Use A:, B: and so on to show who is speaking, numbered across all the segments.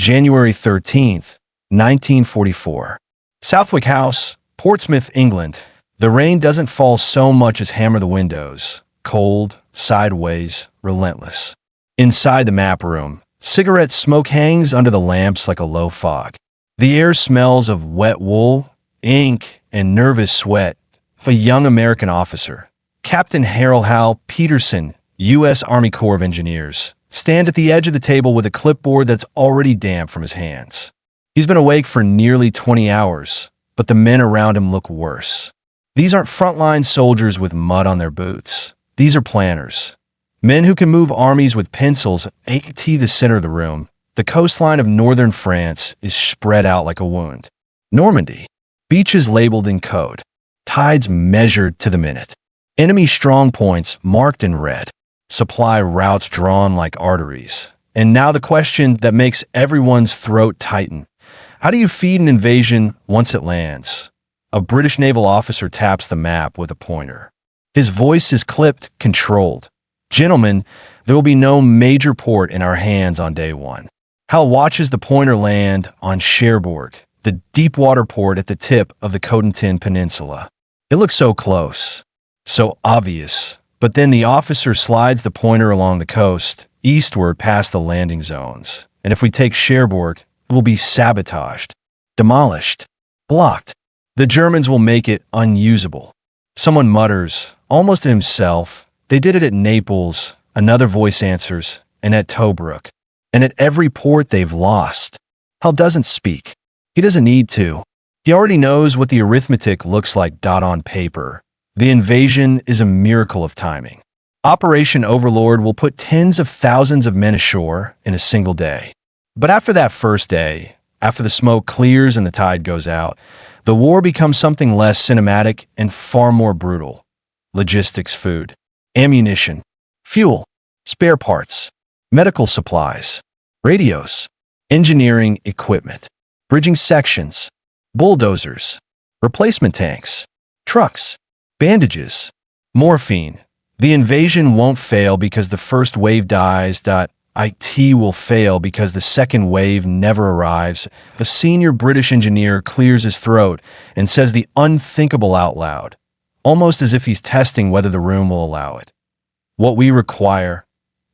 A: January 13th, 1944. Southwick House, Portsmouth, England. The rain doesn't fall so much as hammer the windows. Cold, sideways, relentless. Inside the map room, cigarette smoke hangs under the lamps like a low fog. The air smells of wet wool, ink, and nervous sweat. A young American officer, Captain Harold Hal Peterson, U.S. Army Corps of Engineers, stand at the edge of the table with a clipboard that's already damp from his hands. He's been awake for nearly 20 hours, but the men around him look worse. These aren't frontline soldiers with mud on their boots. These are planners. Men who can move armies with pencils. At the center of the room, the coastline of northern France is spread out like a wound. Normandy. Beaches labeled in code. Tides measured to the minute. Enemy strong points marked in red. Supply routes drawn like arteries. And now the question that makes everyone's throat tighten. How do you feed an invasion once it lands? A British naval officer taps the map with a pointer. His voice is clipped, controlled. Gentlemen, there will be no major port in our hands on day one. Hal watches the pointer land on Cherbourg, the deep water port at the tip of the Cotentin Peninsula. It looks so close, so obvious. But then the officer slides the pointer along the coast, eastward past the landing zones. And if we take Cherbourg, it will be sabotaged, demolished, blocked. The Germans will make it unusable. Someone mutters, almost to himself, they did it at Naples, another voice answers, and at Tobruk. And at every port they've lost. Hal doesn't speak. He doesn't need to. He already knows what the arithmetic looks like on paper. The invasion is a miracle of timing. Operation Overlord will put tens of thousands of men ashore in a single day. But after that first day, after the smoke clears and the tide goes out, the war becomes something less cinematic and far more brutal. Logistics, food, ammunition, fuel, spare parts, medical supplies, radios, engineering equipment, bridging sections, bulldozers, replacement tanks, trucks, bandages, morphine. The invasion won't fail because the first wave dies. It will fail because the second wave never arrives. A senior British engineer clears his throat and says the unthinkable out loud, almost as if he's testing whether the room will allow it. What we require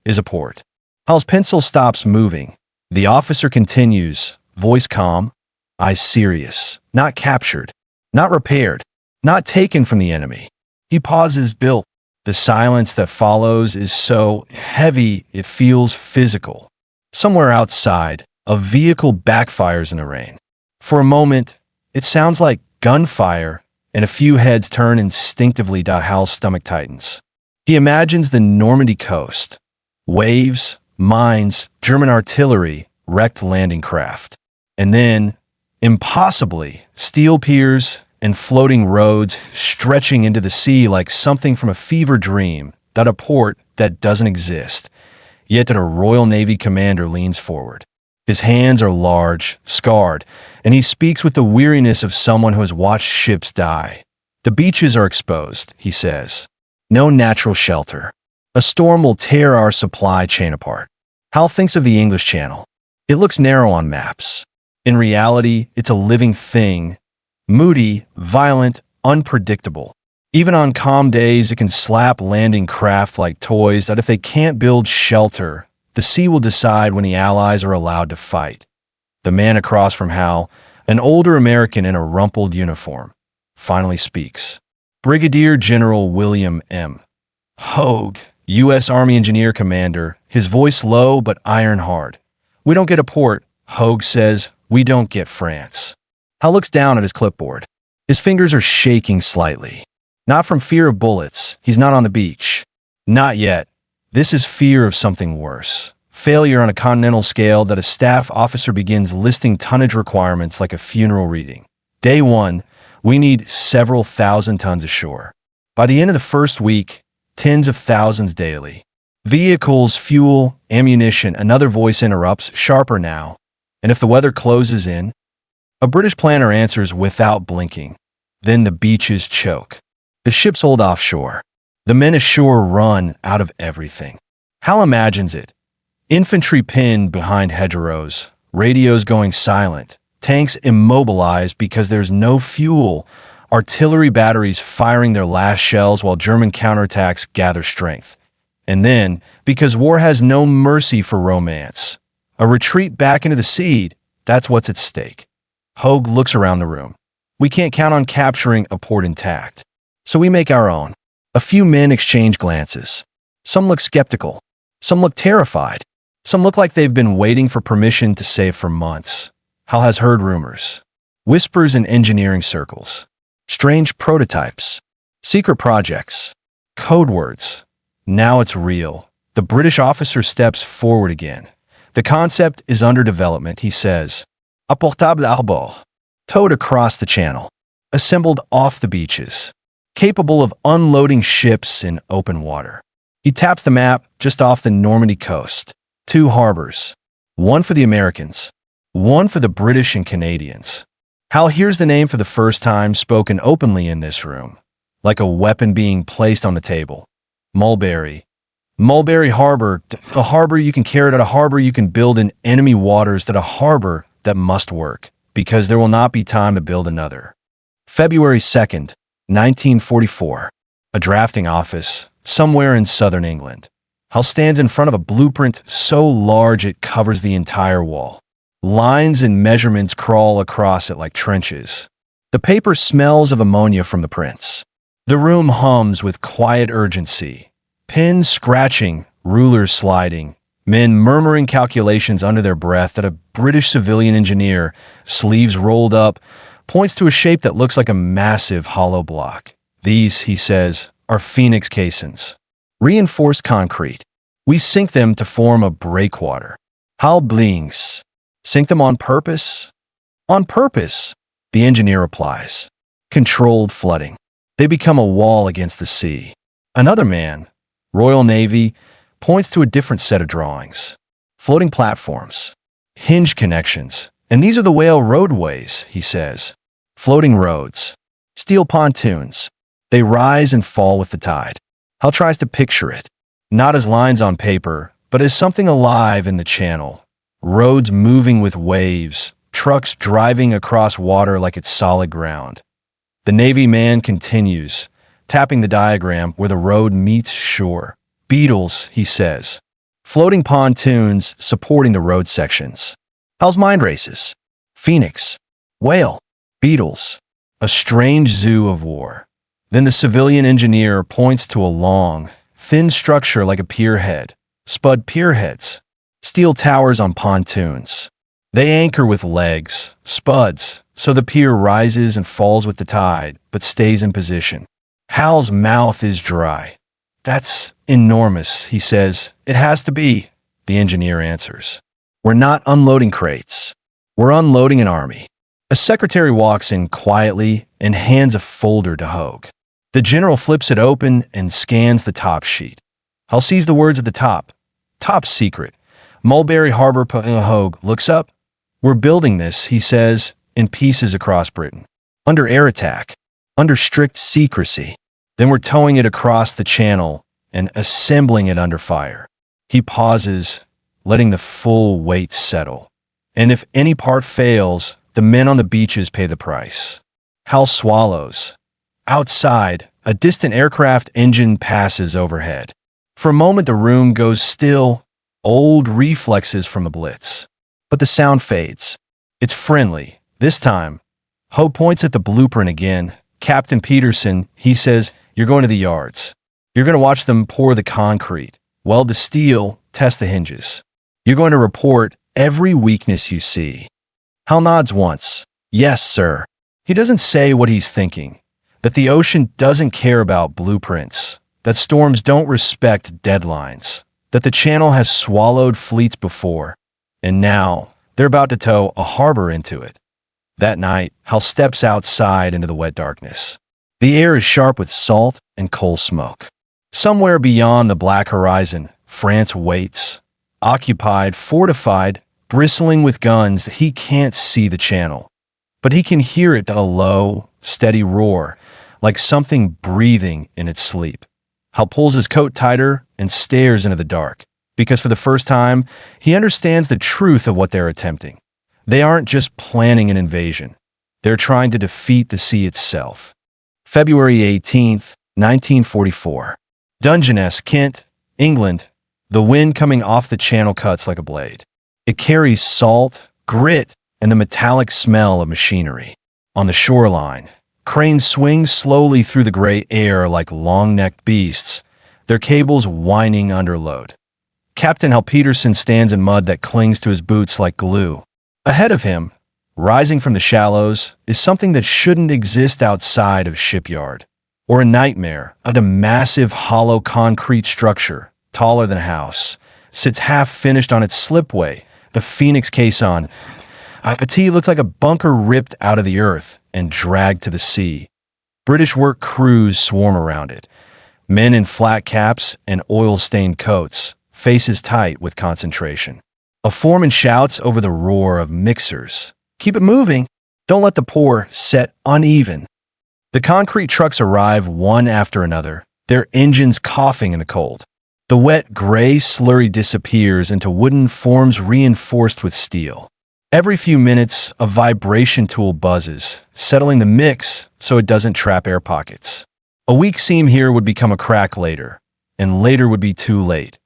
A: is a port. Hal's pencil stops moving. The officer continues, voice calm, eyes serious, not captured, not repaired, not taken from the enemy. He pauses, built. The silence that follows is so heavy it feels physical. Somewhere outside, a vehicle backfires in the rain. For a moment, it sounds like gunfire, and a few heads turn instinctively. Hal's stomach tightens. He imagines the Normandy coast. Waves, mines, German artillery, wrecked landing craft. And then, impossibly, steel piers and floating roads stretching into the sea like something from a fever dream. A port that doesn't exist. Yet a Royal Navy commander leans forward. His hands are large, scarred, and he speaks with the weariness of someone who has watched ships die. The beaches are exposed, he says. No natural shelter. A storm will tear our supply chain apart. Hal thinks of the English Channel. It looks narrow on maps. In reality, it's a living thing. Moody, violent, unpredictable. Even on calm days, it can slap landing craft like toys that if they can't build shelter, the sea will decide when the Allies are allowed to fight. The man across from Hal, an older American in a rumpled uniform, finally speaks. Brigadier General William M. Hogue, U.S. Army Engineer Commander, his voice low but iron hard. We don't get a port, Hogue says. We don't get France. Hal looks down at his clipboard. His fingers are shaking slightly. Not from fear of bullets. He's not on the beach. Not yet. This is fear of something worse. Failure on a continental scale that a staff officer begins listing tonnage requirements like a funeral reading. Day one, we need several thousand tons ashore. By the end of the first week, tens of thousands daily. Vehicles, fuel, ammunition. Another voice interrupts, sharper now. And if the weather closes in? A British planner answers without blinking. Then the beaches choke. The ships hold offshore. The men ashore run out of everything. Hal imagines it. Infantry pinned behind hedgerows, radios going silent, tanks immobilized because there's no fuel, artillery batteries firing their last shells while German counterattacks gather strength. And then, because war has no mercy for romance, a retreat back into the sea, that's what's at stake. Hogue looks around the room. We can't count on capturing a port intact. So we make our own. A few men exchange glances. Some look skeptical. Some look terrified. Some look like they've been waiting for permission to say it for months. Hal has heard rumors. Whispers in engineering circles. Strange prototypes. Secret projects. Code words. Now it's real. The British officer steps forward again. The concept is under development, he says. A portableharbor, towed across the channel, assembled off the beaches, capable of unloading ships in open water. He taps the map just off the Normandy coast. 2 harbors, one for the Americans, one for the British and Canadians. Hal hears the name for the first time spoken openly in this room, like a weapon being placed on the table. Mulberry. Mulberry Harbour, a harbor you can carry at a harbor you can build in enemy waters, at a harbor that must work, because there will not be time to build another. February 2nd, 1944. A drafting office, somewhere in southern England. Hal stands in front of a blueprint so large it covers the entire wall. Lines and measurements crawl across it like trenches. The paper smells of ammonia from the prints. The room hums with quiet urgency. Pens scratching, rulers sliding, men murmuring calculations under their breath that a British civilian engineer, sleeves rolled up, points to a shape that looks like a massive hollow block. These, he says, are phoenix casings. Reinforced concrete. We sink them to form a breakwater. Hal blinks. Sink them on purpose? On purpose, the engineer replies. Controlled flooding. They become a wall against the sea. Another man, Royal Navy, points to a different set of drawings. Floating platforms, hinge connections, and these are the whale roadways, he says. Floating roads, steel pontoons. They rise and fall with the tide. Hal tries to picture it, not as lines on paper, but as something alive in the channel. Roads moving with waves, trucks driving across water like it's solid ground. The Navy man continues, tapping the diagram where the road meets shore. Beetles, he says. Floating pontoons supporting the road sections. Hal's mind races. Phoenix. Whale. Beetles. A strange zoo of war. Then the civilian engineer points to a long, thin structure like a pierhead. Spud pierheads. Steel towers on pontoons. They anchor with legs, spuds, so the pier rises and falls with the tide, but stays in position. Hal's mouth is dry. That's enormous, he says. It has to be, the engineer answers. We're not unloading crates. We're unloading an army. A secretary walks in quietly and hands a folder to Hogue. The general flips it open and scans the top sheet. Hal sees the words at the top. Top secret. Mulberry Harbour. Hogue looks up. We're building this, he says, in pieces across Britain. Under air attack. Under strict secrecy. Then we're towing it across the channel and assembling it under fire. He pauses, letting the full weight settle. And if any part fails, the men on the beaches pay the price. Hal swallows. Outside, a distant aircraft engine passes overhead. For a moment, the room goes still, old reflexes from the Blitz. But the sound fades. It's friendly. This time, Hogue points at the blueprint again. Captain Peterson, he says, you're going to the yards. You're going to watch them pour the concrete, weld the steel, test the hinges. You're going to report every weakness you see. Hal nods once. Yes, sir. He doesn't say what he's thinking. That the ocean doesn't care about blueprints. That storms don't respect deadlines. That the channel has swallowed fleets before. And now, they're about to tow a harbor into it. That night, Hal steps outside into the wet darkness. The air is sharp with salt and coal smoke. Somewhere beyond the black horizon, France waits. Occupied, fortified, bristling with guns, he can't see the channel. But he can hear it, a low, steady roar, like something breathing in its sleep. Hal pulls his coat tighter and stares into the dark, because for the first time, he understands the truth of what they're attempting. They aren't just planning an invasion. They're trying to defeat the sea itself. February 18th, 1944. Dungeness, Kent, England. The wind coming off the channel cuts like a blade. It carries salt, grit, and the metallic smell of machinery. On the shoreline, cranes swing slowly through the gray air like long-necked beasts, their cables whining under load. Captain Hal Peterson stands in mud that clings to his boots like glue. Ahead of him, rising from the shallows, is something that shouldn't exist outside of shipyard, or a nightmare. A massive hollow concrete structure, taller than a house, sits half-finished on its slipway, the Phoenix caisson. It looks like a bunker ripped out of the earth and dragged to the sea. British work crews swarm around it. Men in flat caps and oil-stained coats, faces tight with concentration. A foreman shouts over the roar of mixers, "Keep it moving! Don't let the pour set uneven." The concrete trucks arrive one after another, their engines coughing in the cold. The wet, gray slurry disappears into wooden forms reinforced with steel. Every few minutes, a vibration tool buzzes, settling the mix so it doesn't trap air pockets. A weak seam here would become a crack later, and later would be too late.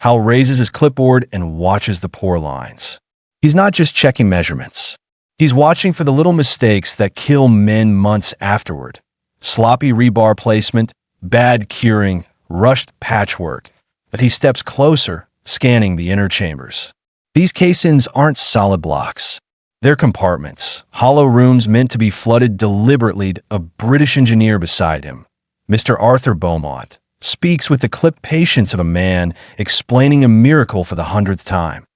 A: Hal raises his clipboard and watches the pour lines. He's not just checking measurements. He's watching for the little mistakes that kill men months afterward. Sloppy rebar placement, bad curing, rushed patchwork. But he steps closer, scanning the inner chambers. These caissons aren't solid blocks. They're compartments, hollow rooms meant to be flooded deliberately. A British engineer beside him, Mr. Arthur Beaumont, speaks with the clipped patience of a man explaining a miracle for the 100th time.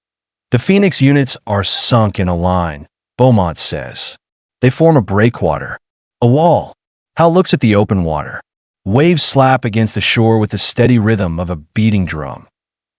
A: The Phoenix units are sunk in a line, Beaumont says. They form a breakwater, a wall. Hal looks at the open water. Waves slap against the shore with the steady rhythm of a beating drum.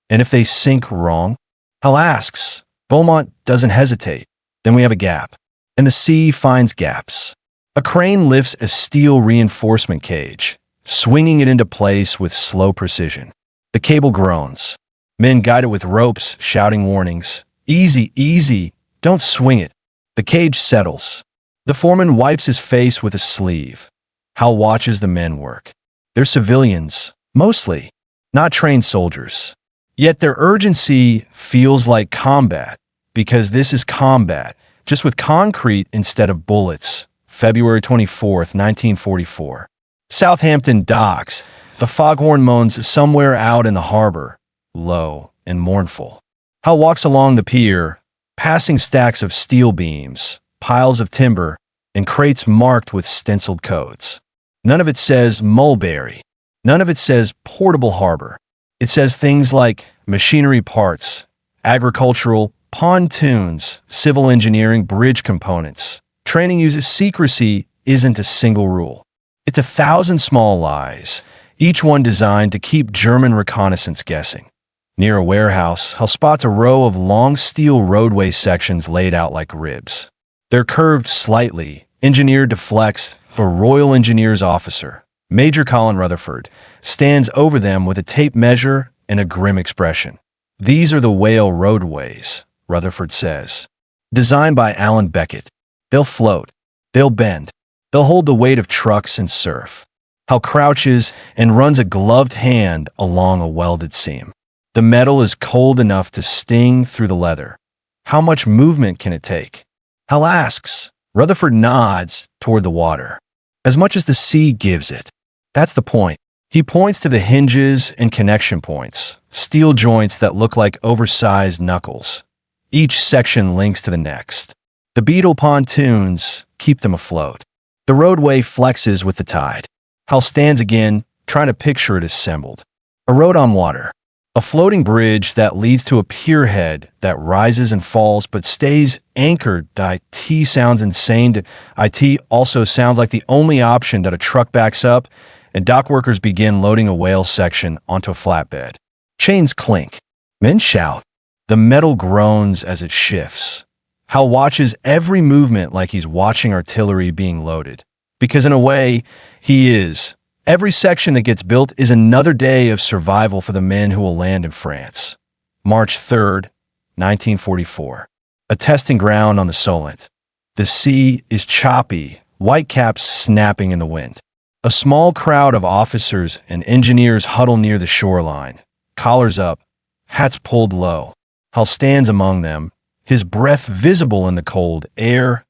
A: And if they sink wrong? Hal asks. Beaumont doesn't hesitate. Then we have a gap. And the sea finds gaps. A crane lifts a steel reinforcement cage, swinging it into place with slow precision. The cable groans. Men guide it with ropes, shouting warnings. "Easy, easy, don't swing it." The cage settles. The foreman wipes his face with a sleeve. Hal watches the men work. They're civilians, mostly, not trained soldiers. Yet their urgency feels like combat, because this is combat, just with concrete instead of bullets. February 24th, 1944. Southampton docks. The foghorn moans somewhere out in the harbor, low and mournful. Hal walks along the pier, passing stacks of steel beams, piles of timber, and crates marked with stenciled codes. None of it says Mulberry. None of it says portableharbor. It says things like machinery parts, agricultural, pontoons, civil engineering, bridge components. Training uses secrecy isn't a single rule. It's 1,000 small lies, each one designed to keep German reconnaissance guessing. Near a warehouse, Hal spots a row of long steel roadway sections laid out like ribs. They're curved slightly, engineered to flex. A Royal Engineers officer, Major Colin Rutherford, stands over them with a tape measure and a grim expression. "These are the whale roadways," Rutherford says. "Designed by Alan Beckett. They'll float. They'll bend. They'll hold the weight of trucks and surf." Hal crouches and runs a gloved hand along a welded seam. The metal is cold enough to sting through the leather. How much movement can it take? Hal asks. Rutherford nods toward the water. As much as the sea gives it. That's the point. He points to the hinges and connection points, steel joints that look like oversized knuckles. Each section links to the next. The beetle pontoons keep them afloat. The roadway flexes with the tide. Hal stands again, trying to picture it assembled. A road on water. A floating bridge that leads to a pierhead that rises and falls but stays anchored. IT sounds insane. IT also sounds like the only option that a truck backs up and dock workers begin loading a whale section onto a flatbed. Chains clink. Men shout. The metal groans as it shifts. Hal watches every movement like he's watching artillery being loaded. Because in a way, he is. Every section that gets built is another day of survival for the men who will land in France. March 3rd, 1944. A testing ground on the Solent. The sea is choppy, whitecaps snapping in the wind. A small crowd of officers and engineers huddle near the shoreline, collars up, hats pulled low. Hal stands among them, his breath visible in the cold air.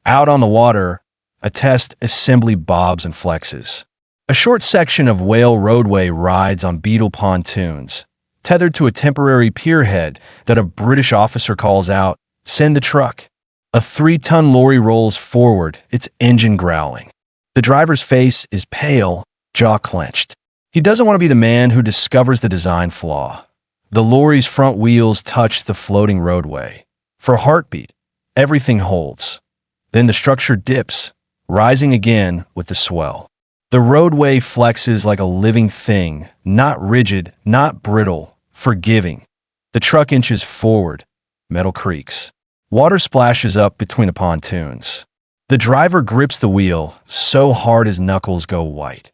A: Out on the water, a test assembly bobs and flexes. A short section of whale roadway rides on beetle pontoons, tethered to a temporary pierhead that a British officer calls out, "Send the truck." A 3-ton lorry rolls forward, its engine growling. The driver's face is pale, jaw clenched. He doesn't want to be the man who discovers the design flaw. The lorry's front wheels touch the floating roadway. For a heartbeat, everything holds. Then the structure dips, rising again with the swell. The roadway flexes like a living thing, not rigid, not brittle, forgiving. The truck inches forward, metal creaks. Water splashes up between the pontoons. The driver grips the wheel so hard his knuckles go white.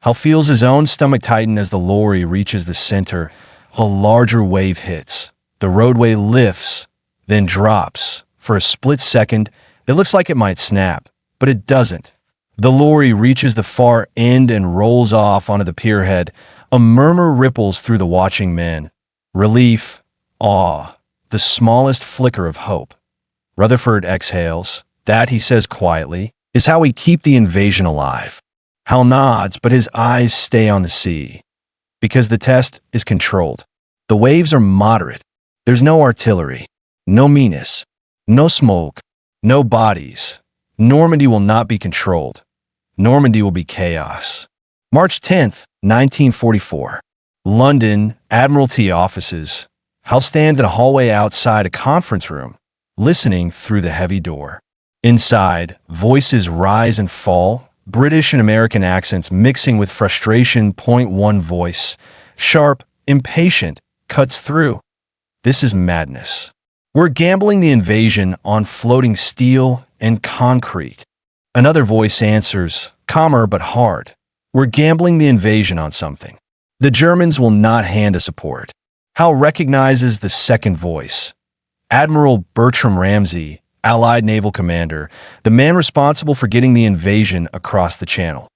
A: Hal feels his own stomach tighten as the lorry reaches the center. A larger wave hits. The roadway lifts, then drops. For a split second, it looks like it might snap, but it doesn't. The lorry reaches the far end and rolls off onto the pierhead. A murmur ripples through the watching men. Relief, awe, the smallest flicker of hope. Rutherford exhales. That, he says quietly, is how we keep the invasion alive. Hal nods, but his eyes stay on the sea. Because the test is controlled. The waves are moderate. There's no artillery, no menace, no smoke, no bodies. Normandy will not be controlled. Normandy will be chaos. March 10th, 1944. London, Admiralty offices. Hal stands in a hallway outside a conference room, listening through the heavy door. Inside, voices rise and fall, British and American accents mixing with frustration. Point one voice, sharp, impatient, cuts through. This is madness. We're gambling the invasion on floating steel and concrete. Another voice answers, calmer but hard. We're gambling the invasion on something. The Germans will not hand us a port. Hal recognizes the second voice. Admiral Bertram Ramsay, Allied naval commander, the man responsible for getting the invasion across the channel.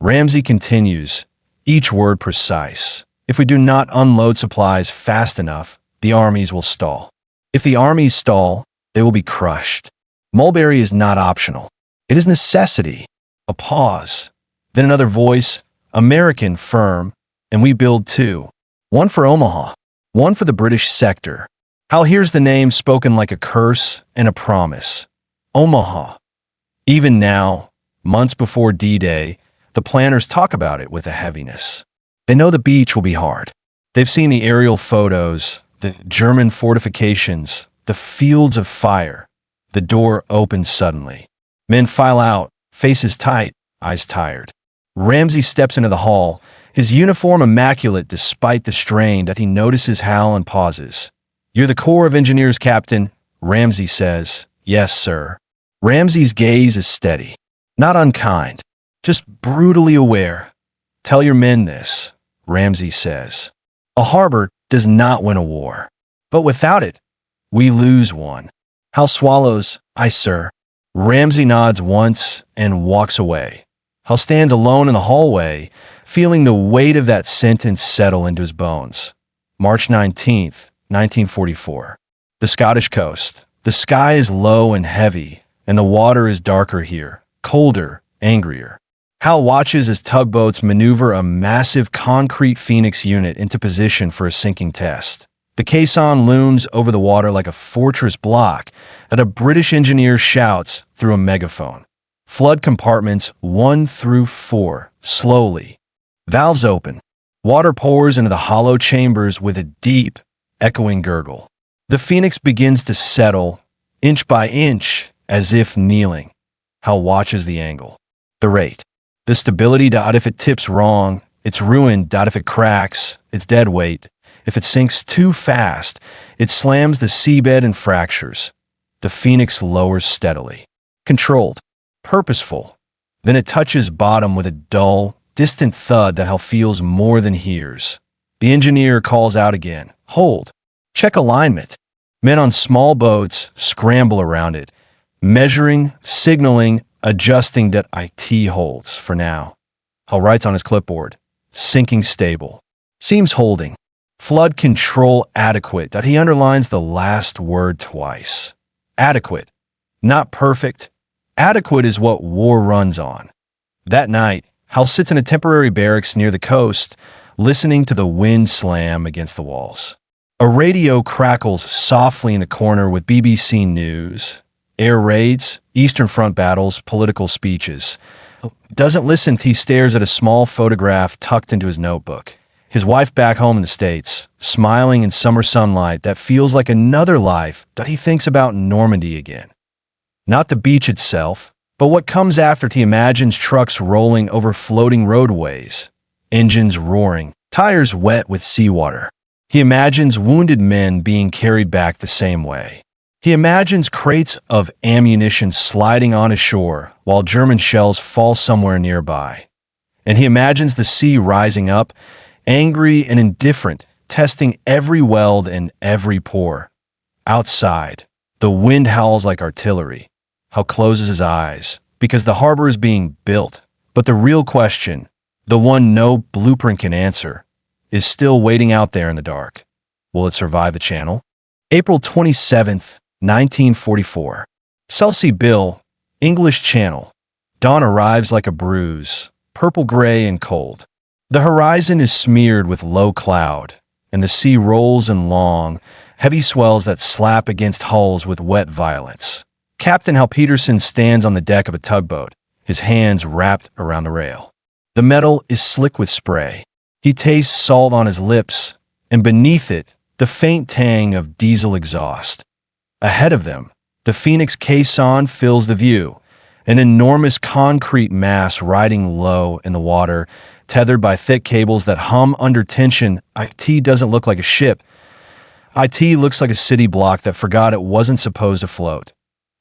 A: Ramsay continues, each word precise. If we do not unload supplies fast enough, the armies will stall. If the armies stall, they will be crushed. Mulberry is not optional. It is necessity. A pause. Then another voice, American, firm, and we build two. One for Omaha, one for the British sector. Hal hears the name spoken like a curse and a promise. Omaha. Even now, months before D-Day, the planners talk about it with a heaviness. They know the beach will be hard. They've seen the aerial photos, the German fortifications, the fields of fire. The door opens suddenly. Men file out, faces tight, eyes tired. Ramsay steps into the hall, his uniform immaculate despite the strain that he notices Hal and pauses. "You're the Corps of Engineers, Captain," Ramsay says. "Yes, sir." Ramsay's gaze is steady, not unkind, just brutally aware. "Tell your men this," Ramsay says. "A harbor does not win a war, but without it, we lose one." Hal swallows, "Aye, sir." Ramsay nods once and walks away. Hal stands alone in the hallway, feeling the weight of that sentence settle into his bones. March 19th, 1944. The Scottish coast. The sky is low and heavy, and the water is darker here, colder, angrier. Hal watches as tugboats maneuver a massive concrete Phoenix unit into position for a sinking test. The caisson looms over the water like a fortress block, and a British engineer shouts through a megaphone. Flood compartments 1 through 4, slowly. Valves open. Water pours into the hollow chambers with a deep, echoing gurgle. The Phoenix begins to settle, inch by inch, as if kneeling. Hal watches the angle. The rate. The stability. If it tips wrong, it's ruined. If it cracks, it's dead weight. If it sinks too fast, it slams the seabed and fractures. The Phoenix lowers steadily. Controlled. Purposeful. Then it touches bottom with a dull, distant thud that Hal feels more than hears. The engineer calls out again. "Hold. Check alignment." Men on small boats scramble around it, measuring, signaling, adjusting that IT holds for now. Hal writes on his clipboard, sinking stable. Seems holding. Flood control adequate. That he underlines the last word twice. Adequate. Not perfect. Adequate is what war runs on. That night, Hal sits in a temporary barracks near the coast, listening to the wind slam against the walls. A radio crackles softly in the corner with BBC News. Air raids, Eastern Front battles, political speeches. Doesn't listen. He stares at a small photograph tucked into his notebook. His wife back home in the States, smiling in summer sunlight that feels like another life that he thinks about Normandy again. Not the beach itself, but what comes after it. He imagines trucks rolling over floating roadways, engines roaring, tires wet with seawater. He imagines wounded men being carried back the same way. He imagines crates of ammunition sliding on ashore while German shells fall somewhere nearby. And he imagines the sea rising up, angry and indifferent, testing every weld and every pore. Outside, the wind howls like artillery. Hal closes his eyes, because the harbor is being built. But the real question, the one no blueprint can answer, is still waiting out there in the dark. Will it survive the channel? April 27th, 1944. Selsey Bill, English Channel. Dawn arrives like a bruise, purple-gray and cold. The horizon is smeared with low cloud, and the sea rolls in long, heavy swells that slap against hulls with wet violence. Captain Hal Peterson stands on the deck of a tugboat, his hands wrapped around the rail. The metal is slick with spray. He tastes salt on his lips, and beneath it, the faint tang of diesel exhaust. Ahead of them, the Phoenix caisson fills the view, an enormous concrete mass riding low in the water, tethered by thick cables that hum under tension. IT doesn't look like a ship. IT looks like a city block that forgot it wasn't supposed to float.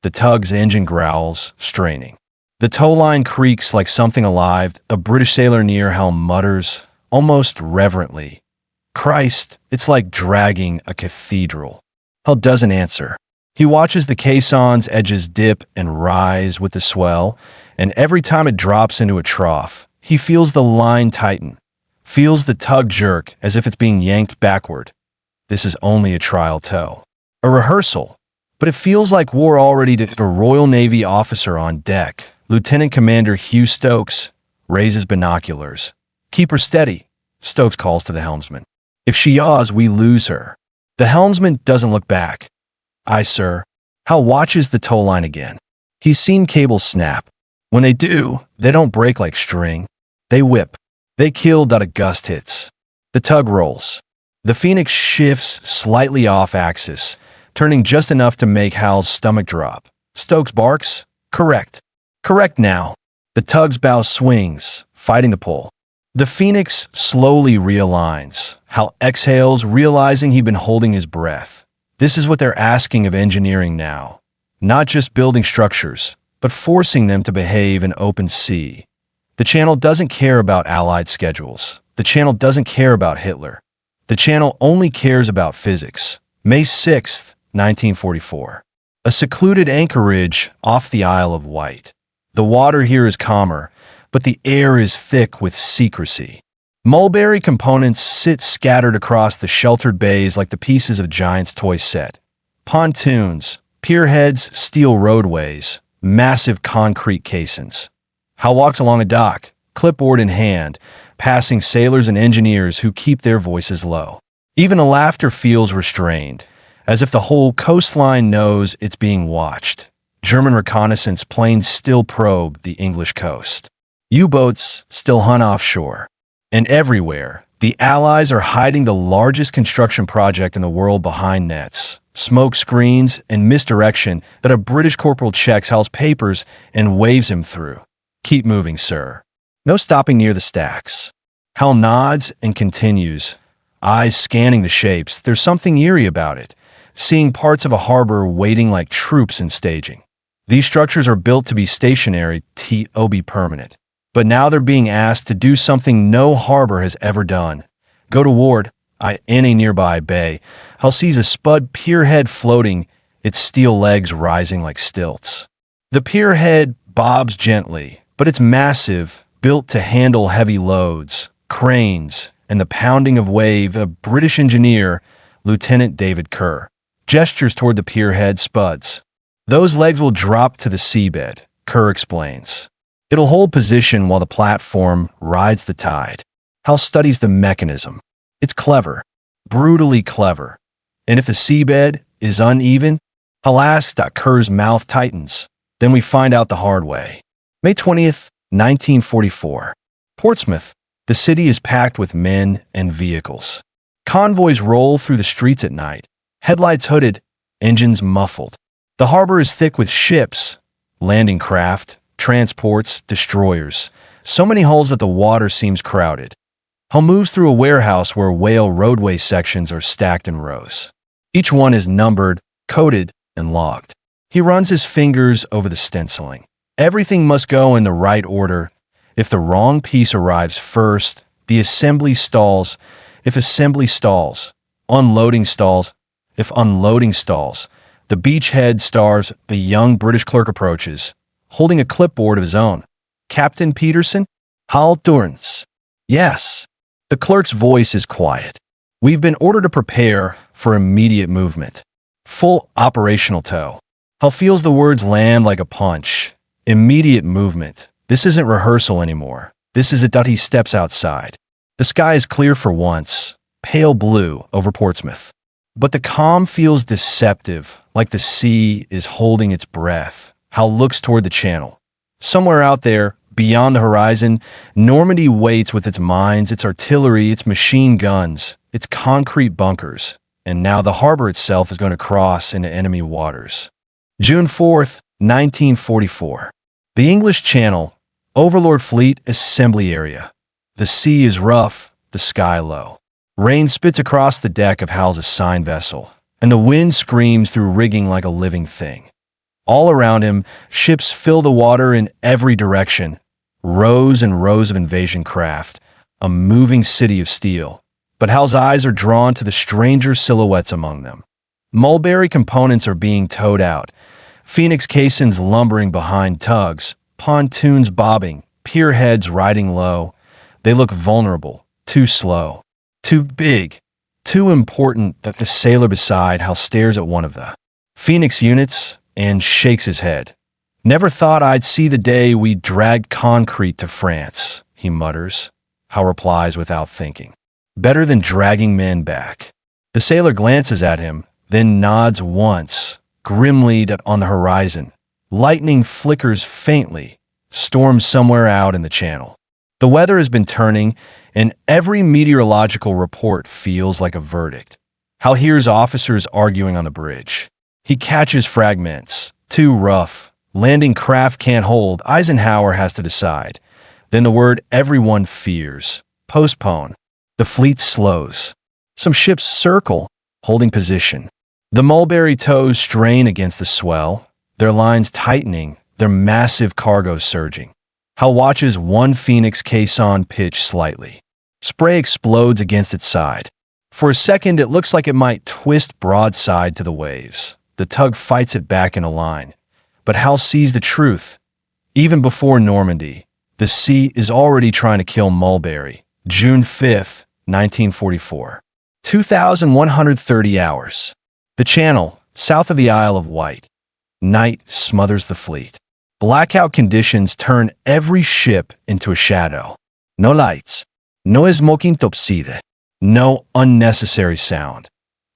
A: The tug's engine growls, straining. The tow line creaks like something alive. A British sailor near helm mutters, almost reverently, "Christ, it's like dragging a cathedral." Hal doesn't answer. He watches the caisson's edges dip and rise with the swell, and every time it drops into a trough, he feels the line tighten, feels the tug jerk as if it's being yanked backward. This is only a trial tow, a rehearsal, but it feels like war already. A Royal Navy officer on deck, Lieutenant Commander Hugh Stokes, raises binoculars. "Keep her steady," Stokes calls to the helmsman. "If she yaws, we lose her." The helmsman doesn't look back. "Aye, sir." Hal watches the tow line again. He's seen cables snap. When they do, they don't break like string. They whip. They kill. A gust hits. The tug rolls. The Phoenix shifts slightly off axis, turning just enough to make Hal's stomach drop. Stokes barks, "Correct. Correct now." The tug's bow swings, fighting the pull. The Phoenix slowly realigns. Hal exhales, realizing he'd been holding his breath. This is what they're asking of engineering now. Not just building structures, but forcing them to behave in open sea. The channel doesn't care about Allied schedules. The channel doesn't care about Hitler. The channel only cares about physics. May 6th, 1944. A secluded anchorage off the Isle of Wight. The water here is calmer, but the air is thick with secrecy. Mulberry components sit scattered across the sheltered bays like the pieces of a giant's toy set. Pontoons, pierheads, steel roadways, massive concrete caissons. Hal walks along a dock, clipboard in hand, passing sailors and engineers who keep their voices low. Even the laughter feels restrained, as if the whole coastline knows it's being watched. German reconnaissance planes still probe the English coast. U-boats still hunt offshore. And everywhere, the Allies are hiding the largest construction project in the world behind nets, smoke screens, and misdirection that a British corporal checks Hal's papers and waves him through. "Keep moving, sir." No stopping near the stacks. Hal nods and continues, eyes scanning the shapes. There's something eerie about it, seeing parts of a harbor waiting like troops in staging. These structures are built to be stationary, to be permanent. But now they're being asked to do something no harbor has ever done. Go to war, in a nearby bay, Hal sees a spud pierhead floating, its steel legs rising like stilts. The pierhead bobs gently, but it's massive, built to handle heavy loads, cranes, and the pounding of wave. A British engineer, Lieutenant David Kerr, gestures toward the pierhead spuds. Those legs will drop to the seabed, Kerr explains. It'll hold position while the platform rides the tide. Hal studies the mechanism. It's clever, brutally clever. And if the seabed is uneven, Hal asks. Kerr's mouth tightens. Then we find out the hard way. May 20th, 1944. Portsmouth. The city is packed with men and vehicles. Convoys roll through the streets at night, headlights hooded, engines muffled. The harbor is thick with ships, landing craft, transports, destroyers. So many hulls that the water seems crowded. Hal moves through a warehouse where whale roadway sections are stacked in rows. Each one is numbered, coded, and logged. He runs his fingers over the stenciling. Everything must go in the right order. If the wrong piece arrives first, the assembly stalls. If assembly stalls, unloading stalls. If unloading stalls, the beachhead stars. The young British clerk approaches, holding a clipboard of his own. Captain Peterson? Hal Durrance. Yes. The clerk's voice is quiet. We've been ordered to prepare for immediate movement. Full operational tow. Hal feels the words land like a punch. Immediate movement. This isn't rehearsal anymore. This is it. He steps outside. The sky is clear for once, pale blue over Portsmouth. But the calm feels deceptive, like the sea is holding its breath. Hal looks toward the channel. Somewhere out there, beyond the horizon, Normandy waits with its mines, its artillery, its machine guns, its concrete bunkers. And now the harbor itself is going to cross into enemy waters. June 4th, 1944. The English Channel, Overlord Fleet Assembly Area. The sea is rough, the sky low. Rain spits across the deck of Hal's assigned vessel, and the wind screams through rigging like a living thing. All around him, ships fill the water in every direction. Rows and rows of invasion craft, a moving city of steel. But Hal's eyes are drawn to the stranger silhouettes among them. Mulberry components are being towed out. Phoenix caissons lumbering behind tugs, pontoons bobbing, pierheads riding low. They look vulnerable, too slow, too big, too important. That the sailor beside Hal stares at one of the Phoenix units and shakes his head. Never thought I'd see the day we dragged concrete to France, he mutters. Hal replies without thinking. Better than dragging men back. The sailor glances at him, then nods once, grimly. On the horizon, lightning flickers faintly, storm somewhere out in the channel. The weather has been turning, and every meteorological report feels like a verdict. Hal hears officers arguing on the bridge. He catches fragments, too rough. Landing craft can't hold. Eisenhower has to decide. Then the word everyone fears. Postpone. The fleet slows. Some ships circle, holding position. The Mulberry tows strain against the swell, their lines tightening, their massive cargo surging. Hal watches one Phoenix caisson pitch slightly. Spray explodes against its side. For a second, it looks like it might twist broadside to the waves. The tug fights it back in a line. But Hal sees the truth. Even before Normandy, the sea is already trying to kill Mulberry. June 5th, 1944. 2,130 hours. The Channel, south of the Isle of Wight. Night smothers the fleet. Blackout conditions turn every ship into a shadow. No lights. No smoking topside. No unnecessary sound.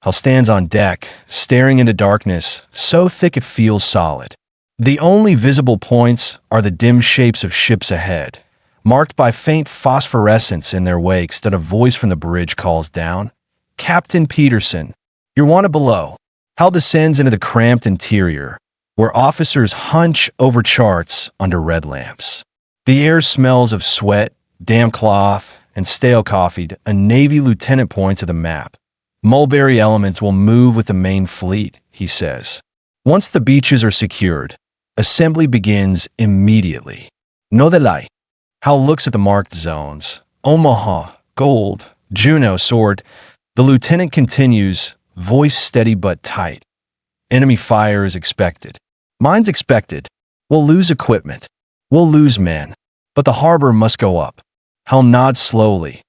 A: Hal stands on deck, staring into darkness, so thick it feels solid. The only visible points are the dim shapes of ships ahead, marked by faint phosphorescence in their wakes. That a voice from the bridge calls down. Captain Peterson, you're wanted below. Hal descends into the cramped interior, where officers hunch over charts under red lamps. The air smells of sweat, damp cloth, and stale coffee. A Navy lieutenant points to the map. Mulberry elements will move with the main fleet, he says. Once the beaches are secured, assembly begins immediately. No delay. Hal looks at the marked zones. Omaha, Gold, Juno, Sword. The lieutenant continues, voice steady but tight. Enemy fire is expected. Mine's expected. We'll lose equipment. We'll lose men. But the harbor must go up. Hal nods slowly.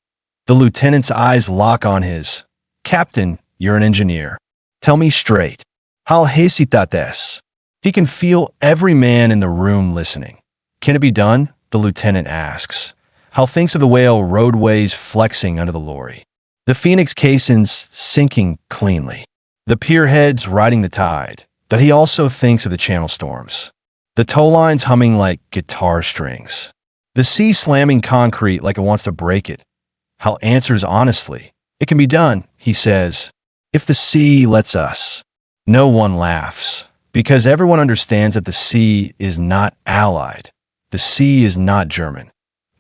A: The lieutenant's eyes lock on his. Captain, you're an engineer. Tell me straight. Hal hesitates. He can feel every man in the room listening. Can it be done? The lieutenant asks. Hal thinks of the whale roadways flexing under the lorry. The Phoenix caissons sinking cleanly. The pierheads riding the tide. But he also thinks of the channel storms. The tow lines humming like guitar strings. The sea slamming concrete like it wants to break it. Hal answers honestly. It can be done, he says, if the sea lets us. No one laughs, because everyone understands that the sea is not allied. The sea is not German.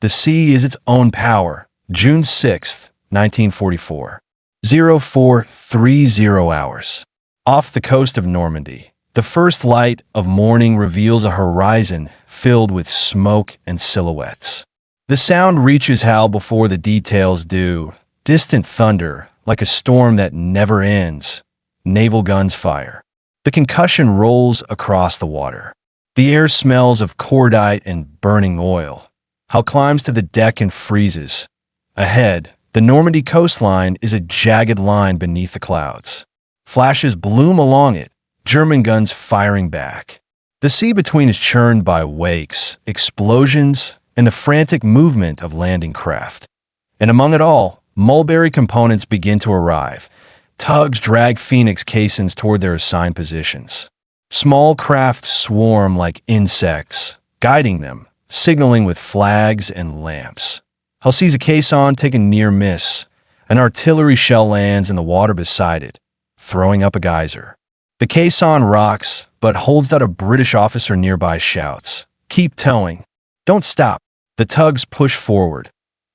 A: The sea is its own power. June 6th, 1944. 0430 hours. Off the coast of Normandy, the first light of morning reveals a horizon filled with smoke and silhouettes. The sound reaches Hal before the details do. Distant thunder, like a storm that never ends. Naval guns fire. The concussion rolls across the water. The air smells of cordite and burning oil. Hal climbs to the deck and freezes. Ahead, the Normandy coastline is a jagged line beneath the clouds. Flashes bloom along it, German guns firing back. The sea between is churned by wakes, explosions, and the frantic movement of landing craft. And among it all, Mulberry components begin to arrive. Tugs drag Phoenix caissons toward their assigned positions. Small craft swarm like insects, guiding them, signaling with flags and lamps. Hal sees a caisson take a near miss. An artillery shell lands in the water beside it, throwing up a geyser. The caisson rocks, but holds out. A British officer nearby shouts, "Keep towing. Don't stop." The tugs push forward.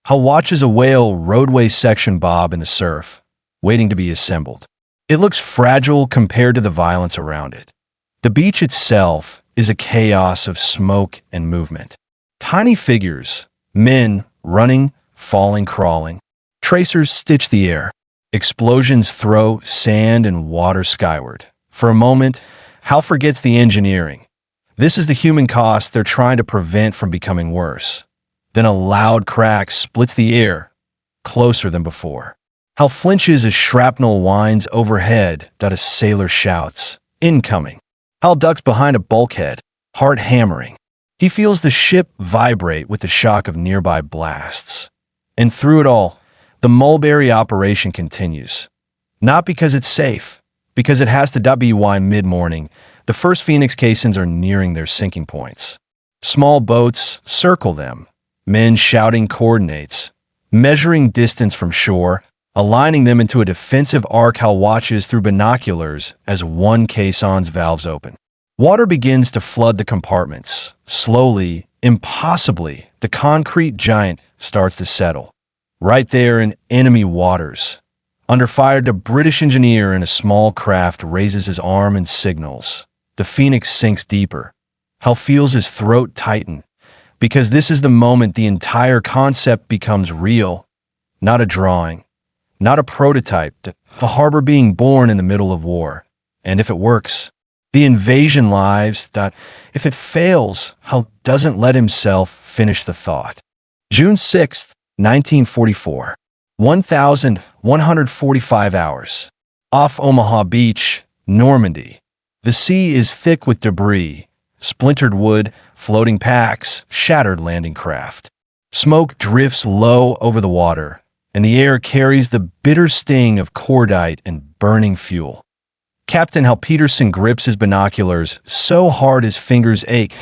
A: Hal watches a whale roadway section bob in the surf, waiting to be assembled. It looks fragile compared to the violence around it. The beach itself is a chaos of smoke and movement. Tiny figures, men running, falling, crawling. Tracers stitch the air. Explosions throw sand and water skyward. For a moment, Hal forgets the engineering. This is the human cost they're trying to prevent from becoming worse. Then a loud crack splits the air, closer than before. Hal flinches as shrapnel winds overhead. A sailor shouts, "Incoming." Hal ducks behind a bulkhead, heart hammering. He feels the ship vibrate with the shock of nearby blasts. And through it all, the Mulberry operation continues. Not because it's safe, because it has to be. Mid-morning, the first Phoenix caissons are nearing their sinking points. Small boats circle them, men shouting coordinates, measuring distance from shore, aligning them into a defensive arc. Hal watches through binoculars as one caisson's valves open. Water begins to flood the compartments. Slowly, impossibly, the concrete giant starts to settle. Right there in enemy waters. Under fire, the British engineer in a small craft raises his arm and signals. The Phoenix sinks deeper. Hal feels his throat tighten, because this is the moment the entire concept becomes real. Not a drawing, not a prototype, the harbor being born in the middle of war. And if it works, the invasion lives. If it fails, Hal doesn't let himself finish the thought. June 6th, 1944. 1,145 hours. Off Omaha Beach, Normandy. The sea is thick with debris, splintered wood, floating packs, shattered landing craft. Smoke drifts low over the water, and the air carries the bitter sting of cordite and burning fuel. Captain Hal Peterson grips his binoculars so hard his fingers ache.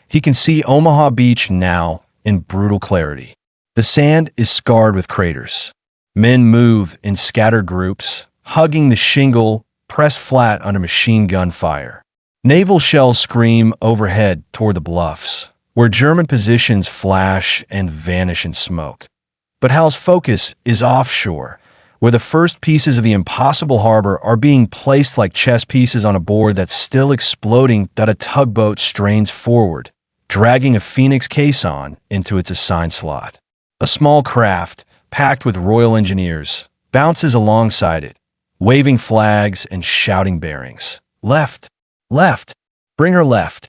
A: He can see Omaha Beach now in brutal clarity. The sand is scarred with craters. Men move in scattered groups, hugging the shingle, pressed flat under machine gun fire. Naval shells scream overhead toward the bluffs, where German positions flash and vanish in smoke. But Hal's focus is offshore, where the first pieces of the impossible harbor are being placed like chess pieces on a board that's still exploding. A tugboat strains forward, dragging a Phoenix caisson into its assigned slot. A small craft, packed with Royal Engineers, bounces alongside it, waving flags and shouting bearings. Left, left, bring her left.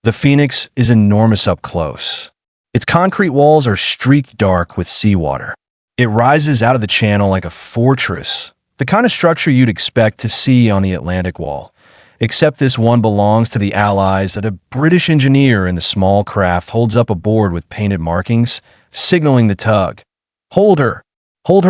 A: The Phoenix is enormous up close. Its concrete walls are streaked dark with seawater. It rises out of the channel like a fortress, the kind of structure you'd expect to see on the Atlantic Wall. Except this one belongs to the Allies that a British engineer in the small craft holds up a board with painted markings, signaling the tug. Hold her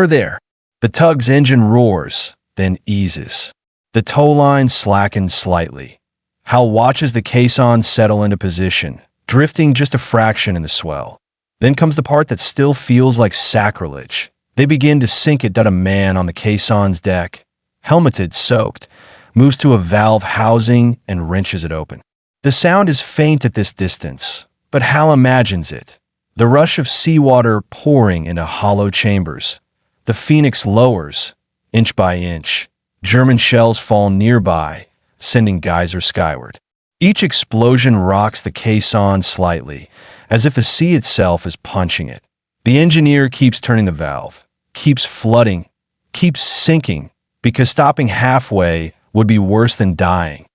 A: there. The tug's engine roars, then eases. The tow line slackens slightly. Hal watches the caisson settle into position, drifting just a fraction in the swell. Then comes the part that still feels like sacrilege. They begin to sink it. A man on the caisson's deck, helmeted, soaked, moves to a valve housing and wrenches it open. The sound is faint at this distance, but Hal imagines it. The rush of seawater pouring into hollow chambers. The Phoenix lowers, inch by inch. German shells fall nearby, sending geysers skyward. Each explosion rocks the caisson slightly, as if the sea itself is punching it. The engineer keeps turning the valve, keeps flooding, keeps sinking, because stopping halfway would be worse than dying.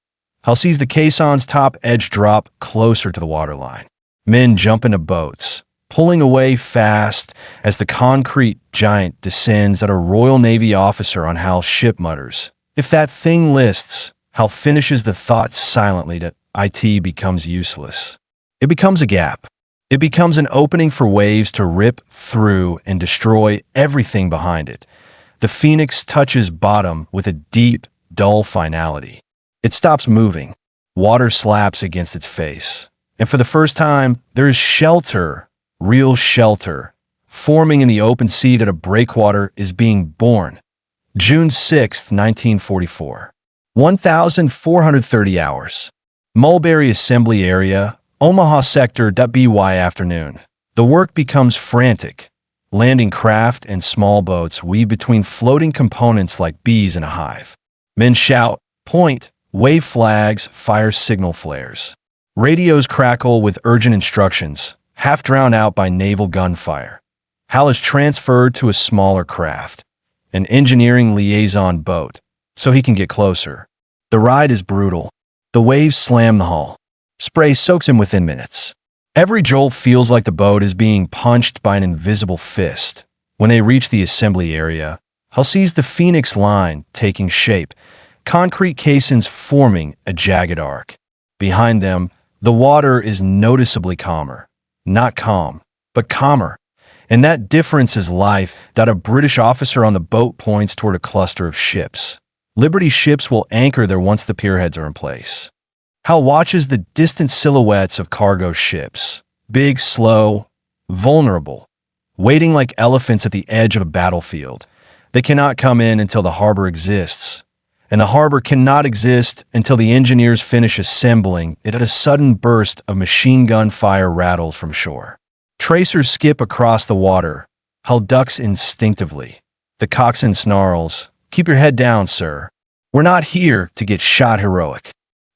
A: Hal sees the caisson's top edge drop closer to the waterline. Men jump into boats, pulling away fast as the concrete giant descends. At a Royal Navy officer on Hal's ship mutters, "If that thing lists," Hal finishes the thought silently. That IT becomes useless. It becomes a gap. It becomes an opening for waves to rip through and destroy everything behind it. The Phoenix touches bottom with a deep, dull finality. It stops moving. Water slaps against its face. And for the first time, there is shelter, real shelter, forming in the open sea. That a breakwater is being born. June 6, 1944. 1,430 hours. Mulberry Assembly Area, Omaha Sector. By afternoon, the work becomes frantic. Landing craft and small boats weave between floating components like bees in a hive. Men shout, point, wave flags, fire signal flares. Radios crackle with urgent instructions, half drowned out by naval gunfire. Hal is transferred to a smaller craft, an engineering liaison boat, so he can get closer. The ride is brutal. The waves slam the hull. Spray soaks him within minutes. Every jolt feels like the boat is being punched by an invisible fist. When they reach the assembly area, Hal sees the Phoenix line taking shape, concrete caissons forming a jagged arc. Behind them, the water is noticeably calmer. Not calm, but calmer. And that difference is life. That a British officer on the boat points toward a cluster of ships. Liberty ships will anchor there once the pierheads are in place. Hal watches the distant silhouettes of cargo ships, big, slow, vulnerable, waiting like elephants at the edge of a battlefield. They cannot come in until the harbor exists, and the harbor cannot exist until the engineers finish assembling it. At a sudden burst of machine gun fire rattles from shore. Tracers skip across the water. Hal ducks instinctively. The coxswain snarls, "Keep your head down, sir. We're not here to get shot heroic."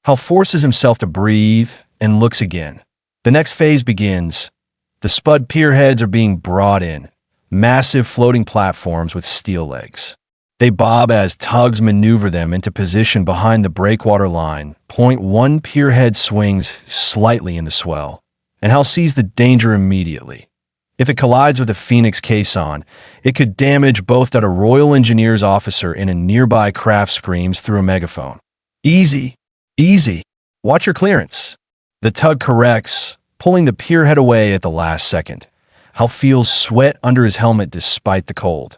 A: Hal forces himself to breathe and looks again. The next phase begins. The spud pierheads are being brought in, massive floating platforms with steel legs. They bob as tugs maneuver them into position behind the breakwater line. Point one pierhead swings slightly in the swell, and Hal sees the danger immediately. If it collides with a Phoenix caisson, it could damage both. That a Royal Engineers officer in a nearby craft screams through a megaphone, "Easy! Easy! Watch your clearance." The tug corrects, pulling the pierhead away at the last second. Hal feels sweat under his helmet despite the cold.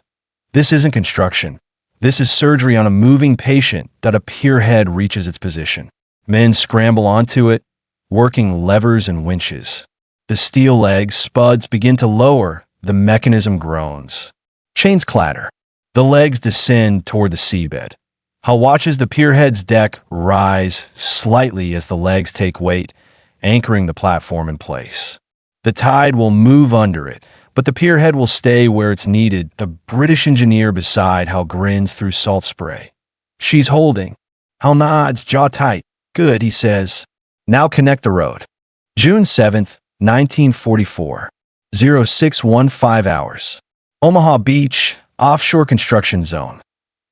A: This isn't construction. This is surgery on a moving patient. That a pierhead reaches its position. Men scramble onto it, working levers and winches. The steel legs, spuds begin to lower. The mechanism groans. Chains clatter. The legs descend toward the seabed. Hal watches the pierhead's deck rise slightly as the legs take weight, anchoring the platform in place. The tide will move under it, but the pierhead will stay where it's needed. The British engineer beside Hal grins through salt spray. "She's holding." Hal nods, jaw tight. "Good," he says. "Now connect the road." June 7th, 1944. 0615 hours. Omaha Beach, Offshore construction zone.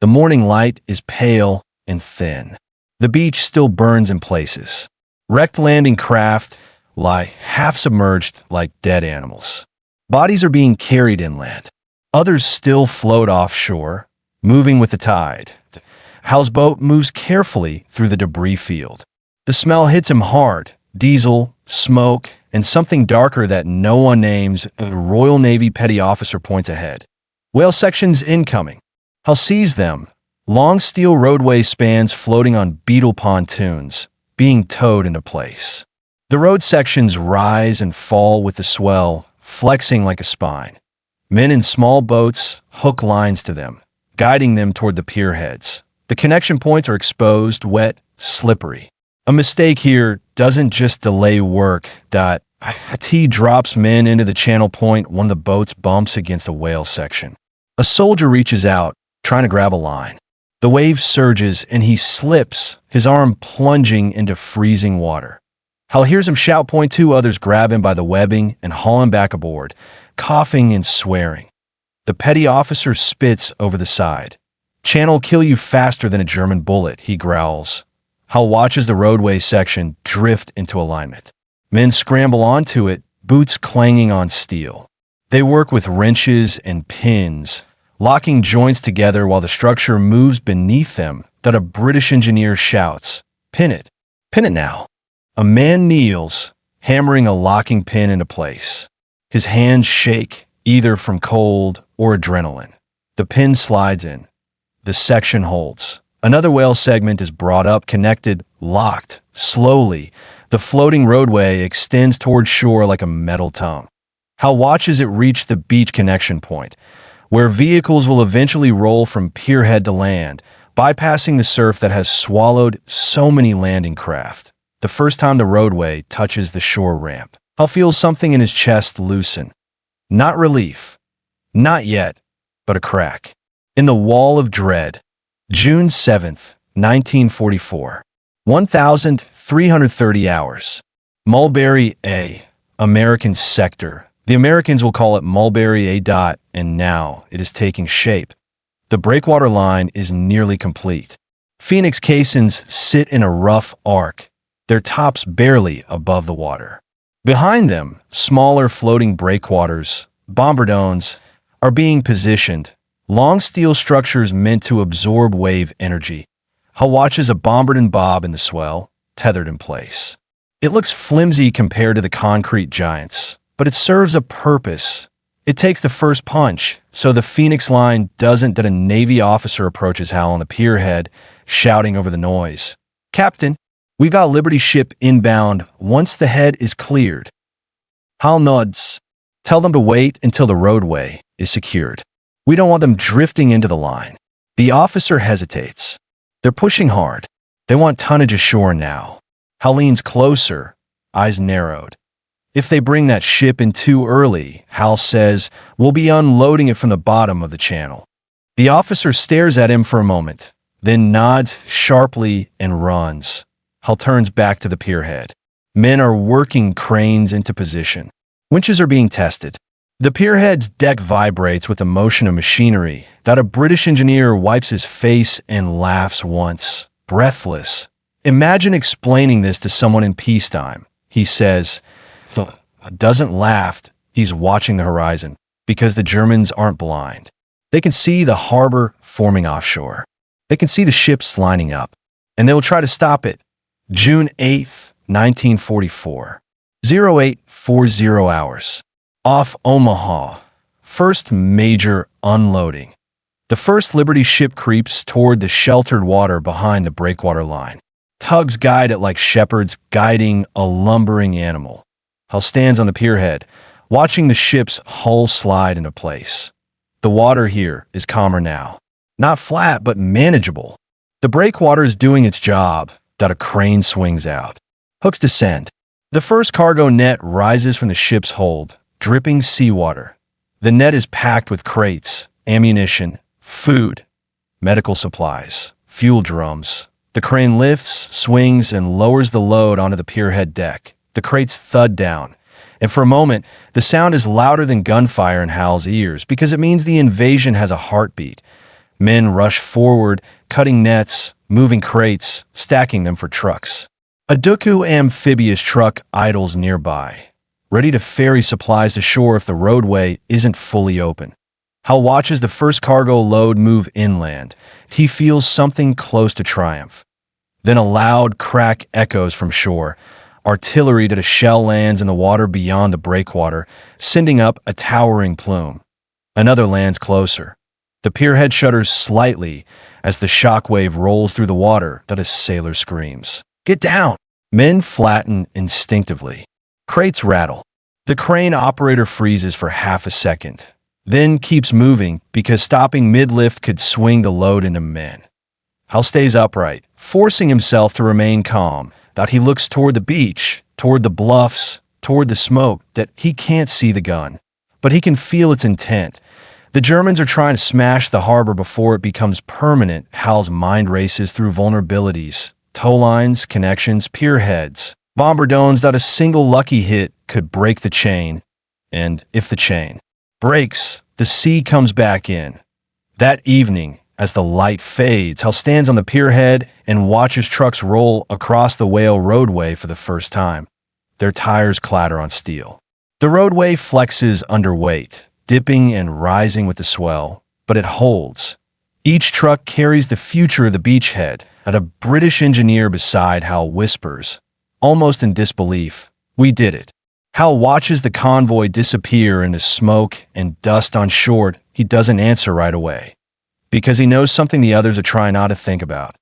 A: The morning light is pale and thin. The beach still burns in places. Wrecked landing craft lie half submerged like dead animals. Bodies are being carried inland. Others still float offshore, moving with the tide. Houseboat moves carefully through the debris field. The smell hits him hard. Diesel, smoke, and something darker that no one names. A Royal Navy petty officer points ahead. Whale sections incoming. Hal sees them. Long steel roadway spans floating on beetle pontoons, being towed into place. The road sections rise and fall with the swell, flexing like a spine. Men in small boats hook lines to them, guiding them toward the pierheads. The connection points are exposed, wet, slippery. A mistake here doesn't just delay work. A T drops men into the channel point when the boat bumps against a whale section. A soldier reaches out, trying to grab a line. The wave surges and he slips, his arm plunging into freezing water. Hal hears him shout. Two others grab him by the webbing and haul him back aboard, coughing and swearing. The petty officer spits over the side. "Channel kill you faster than a German bullet," he growls. Hal watches the roadway section drift into alignment. Men scramble onto it, boots clanging on steel. They work with wrenches and pins, locking joints together while the structure moves beneath them. A British engineer shouts, "Pin it! Pin it now!" A man kneels, hammering a locking pin into place. His hands shake, either from cold or adrenaline. The pin slides in. The section holds. Another whale segment is brought up, connected, locked. Slowly, the floating roadway extends toward shore like a metal tongue. Hal watches it reach the beach connection point, where vehicles will eventually roll from pierhead to land, bypassing the surf that has swallowed so many landing craft. The first time the roadway touches the shore ramp, Hal feels something in his chest loosen. Not relief. Not yet, but a crack. In the wall of dread. June 7th, 1944. 1,330 hours. Mulberry A. American sector. The Americans will call it Mulberry A. And now it is taking shape. The breakwater line is nearly complete. Phoenix caissons sit in a rough arc, their tops barely above the water. Behind them, smaller floating breakwaters, bombardones, are being positioned. Long steel structures meant to absorb wave energy. Hal watches a bombardon bob in the swell, tethered in place. It looks flimsy compared to the concrete giants, but it serves a purpose. It takes the first punch, so the Phoenix line doesn't. A Navy officer approaches Hal on the pierhead, shouting over the noise. "Captain, we've got a Liberty ship inbound once the head is cleared." Hal nods. "Tell them to wait until the roadway is secured. We don't want them drifting into the line." The officer hesitates. They're pushing hard. They want tonnage ashore now. Hal leans closer, eyes narrowed. "If they bring that ship in too early," Hal says, "we'll be unloading it from the bottom of the channel." The officer stares at him for a moment, then nods sharply and runs. Hal turns back to the pierhead. Men are working cranes into position. Winches are being tested. The pierhead's deck vibrates with the motion of machinery. A British engineer wipes his face and laughs once, breathless. "Imagine explaining this to someone in peacetime," he says. Doesn't laugh. He's watching the horizon, because the Germans aren't blind. They can see the harbor forming offshore. They can see the ships lining up, and they will try to stop it. June 8th, 1944. 0840 hours. Off Omaha. First major unloading. The first Liberty ship creeps toward the sheltered water behind the breakwater line. Tugs guide it like shepherds guiding a lumbering animal. Hal stands on the pierhead, watching the ship's hull slide into place. The water here is calmer now. Not flat, but manageable. The breakwater is doing its job. A crane swings out. Hooks descend. The first cargo net rises from the ship's hold, dripping seawater. The net is packed with crates, ammunition, food, medical supplies, fuel drums. The crane lifts, swings, and lowers the load onto the pierhead deck. The crates thud down, And for a moment, the sound is louder than gunfire in Hal's ears because it means the invasion has a heartbeat. Men rush forward, cutting nets, moving crates, stacking them for trucks. A Duku amphibious truck idles nearby, ready to ferry supplies to shore if the roadway isn't fully open. Hal watches the first cargo load move inland. He feels something close to triumph. Then a loud crack echoes from shore. Artillery to the shell lands in the water beyond the breakwater, sending up a towering plume. Another lands closer. The pierhead shudders slightly as the shockwave rolls through the water that a sailor screams. "Get down!" Men flatten instinctively. Crates rattle. The crane operator freezes for half a second, then keeps moving because stopping mid-lift could swing the load into men. Hal stays upright, forcing himself to remain calm, that he looks toward the beach, toward the bluffs, toward the smoke, that he can't see the gun. But he can feel its intent. The Germans are trying to smash the harbor before it becomes permanent. Hal's mind races through vulnerabilities, tow lines, connections, pierheads, bombardones that a single lucky hit could break the chain. And if the chain breaks, the sea comes back in. That evening, as the light fades, Hal stands on the pierhead and watches trucks roll across the Whale roadway for the first time. Their tires clatter on steel. The roadway flexes under weight, dipping and rising with the swell, but it holds. Each truck carries the future of the beachhead, and a British engineer beside Hal whispers, almost in disbelief, "We did it." Hal watches the convoy disappear into smoke and dust on shore. He doesn't answer right away, because he knows something the others are trying not to think about.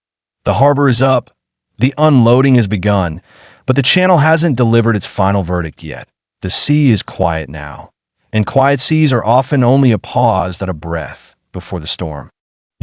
A: The harbor is up, the unloading has begun, but the channel hasn't delivered its final verdict yet. The sea is quiet now, and quiet seas are often only a pause, a breath, before the storm.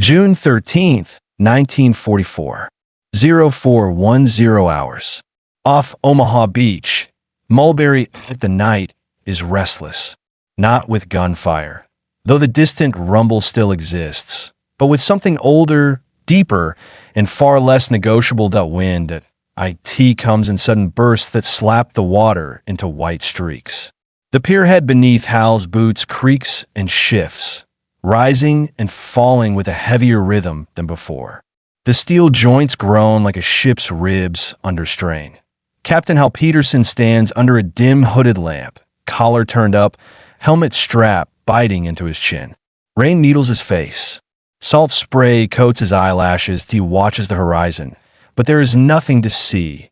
A: June 13th, 1944, 0410 hours. Off Omaha Beach, Mulberry. The night is restless, not with gunfire, though the distant rumble still exists, but with something older, deeper, and far less negotiable. That wind at it comes in sudden bursts that slap the water into white streaks. The pierhead beneath Hal's boots creaks and shifts, rising and falling with a heavier rhythm than before. The steel joints groan like a ship's ribs under strain. Captain Hal Peterson stands under a dim hooded lamp, collar turned up, helmet strap biting into his chin. Rain needles his face. Salt spray coats his eyelashes. He watches the horizon, but there is nothing to see.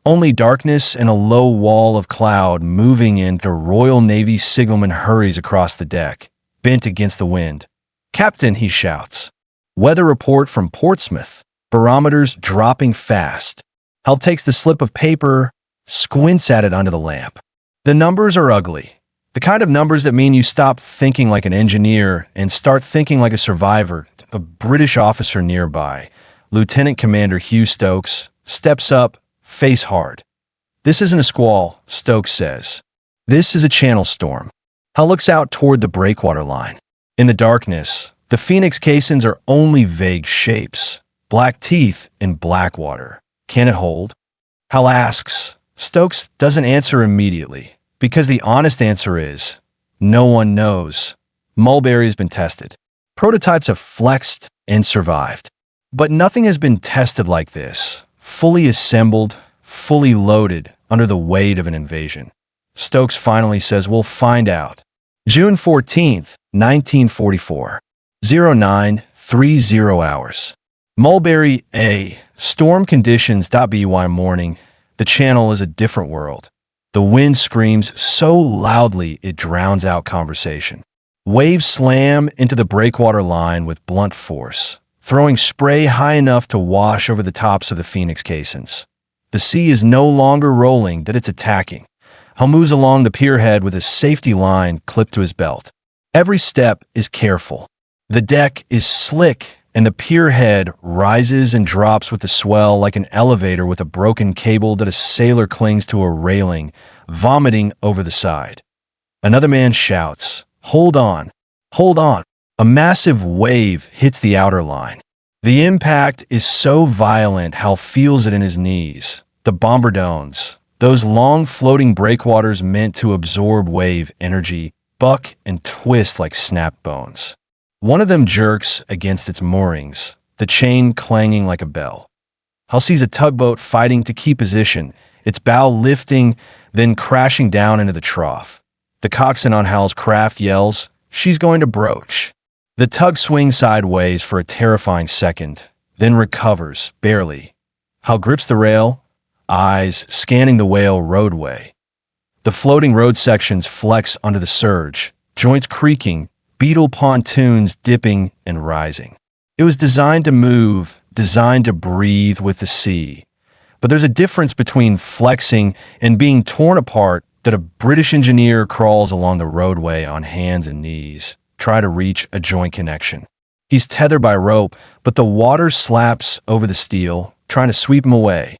A: Only darkness and a low wall of cloud moving into Royal Navy signalman hurries across the deck, bent against the wind. "Captain," he shouts. "Weather report from Portsmouth. Barometers dropping fast." Hal takes the slip of paper, squints at it under the lamp. The numbers are ugly. The kind of numbers that mean you stop thinking like an engineer and start thinking like a survivor. A British officer nearby, Lieutenant Commander Hugh Stokes, steps up, face hard. "This isn't a squall," Stokes says. "This is a channel storm." Hal looks out toward the breakwater line. In the darkness, the Phoenix caissons are only vague shapes, black teeth in black water. Can it hold? Hal asks. Stokes doesn't answer immediately, because the honest answer is, no one knows. Mulberry has been tested. Prototypes have flexed and survived. But nothing has been tested like this, fully assembled, fully loaded, under the weight of an invasion. Stokes finally says, "We'll find out." June 14th, 1944, 0930 hours. Mulberry A. Storm conditions. By morning, the channel is a different world. The wind screams so loudly it drowns out conversation. Waves slam into the breakwater line with blunt force, throwing spray high enough to wash over the tops of the Phoenix caissons. The sea is no longer rolling, that it's attacking. Hal moves along the pierhead with a safety line clipped to his belt. Every step is careful. The deck is slick, and the pierhead rises and drops with the swell like an elevator with a broken cable that a sailor clings to a railing, vomiting over the side. Another man shouts, "Hold on, hold on." A massive wave hits the outer line. The impact is so violent Hal feels it in his knees. The bombardones, Those long floating breakwaters meant to absorb wave energy, buck and twist like snap bones. One of them jerks against its moorings, the chain clanging like a bell. Hal sees a tugboat fighting to keep position, its bow lifting, then crashing down into the trough. The coxswain on Hal's craft yells, "She's going to broach." The tug swings sideways for a terrifying second, then recovers, barely. Hal grips the rail, eyes scanning the whale roadway. The floating road sections flex under the surge, joints creaking, beetle pontoons dipping and rising. It was designed to move, designed to breathe with the sea. But there's a difference between flexing and being torn apart that a British engineer crawls along the roadway on hands and knees, try to reach a joint connection. He's tethered by rope, but the water slaps over the steel, trying to sweep him away.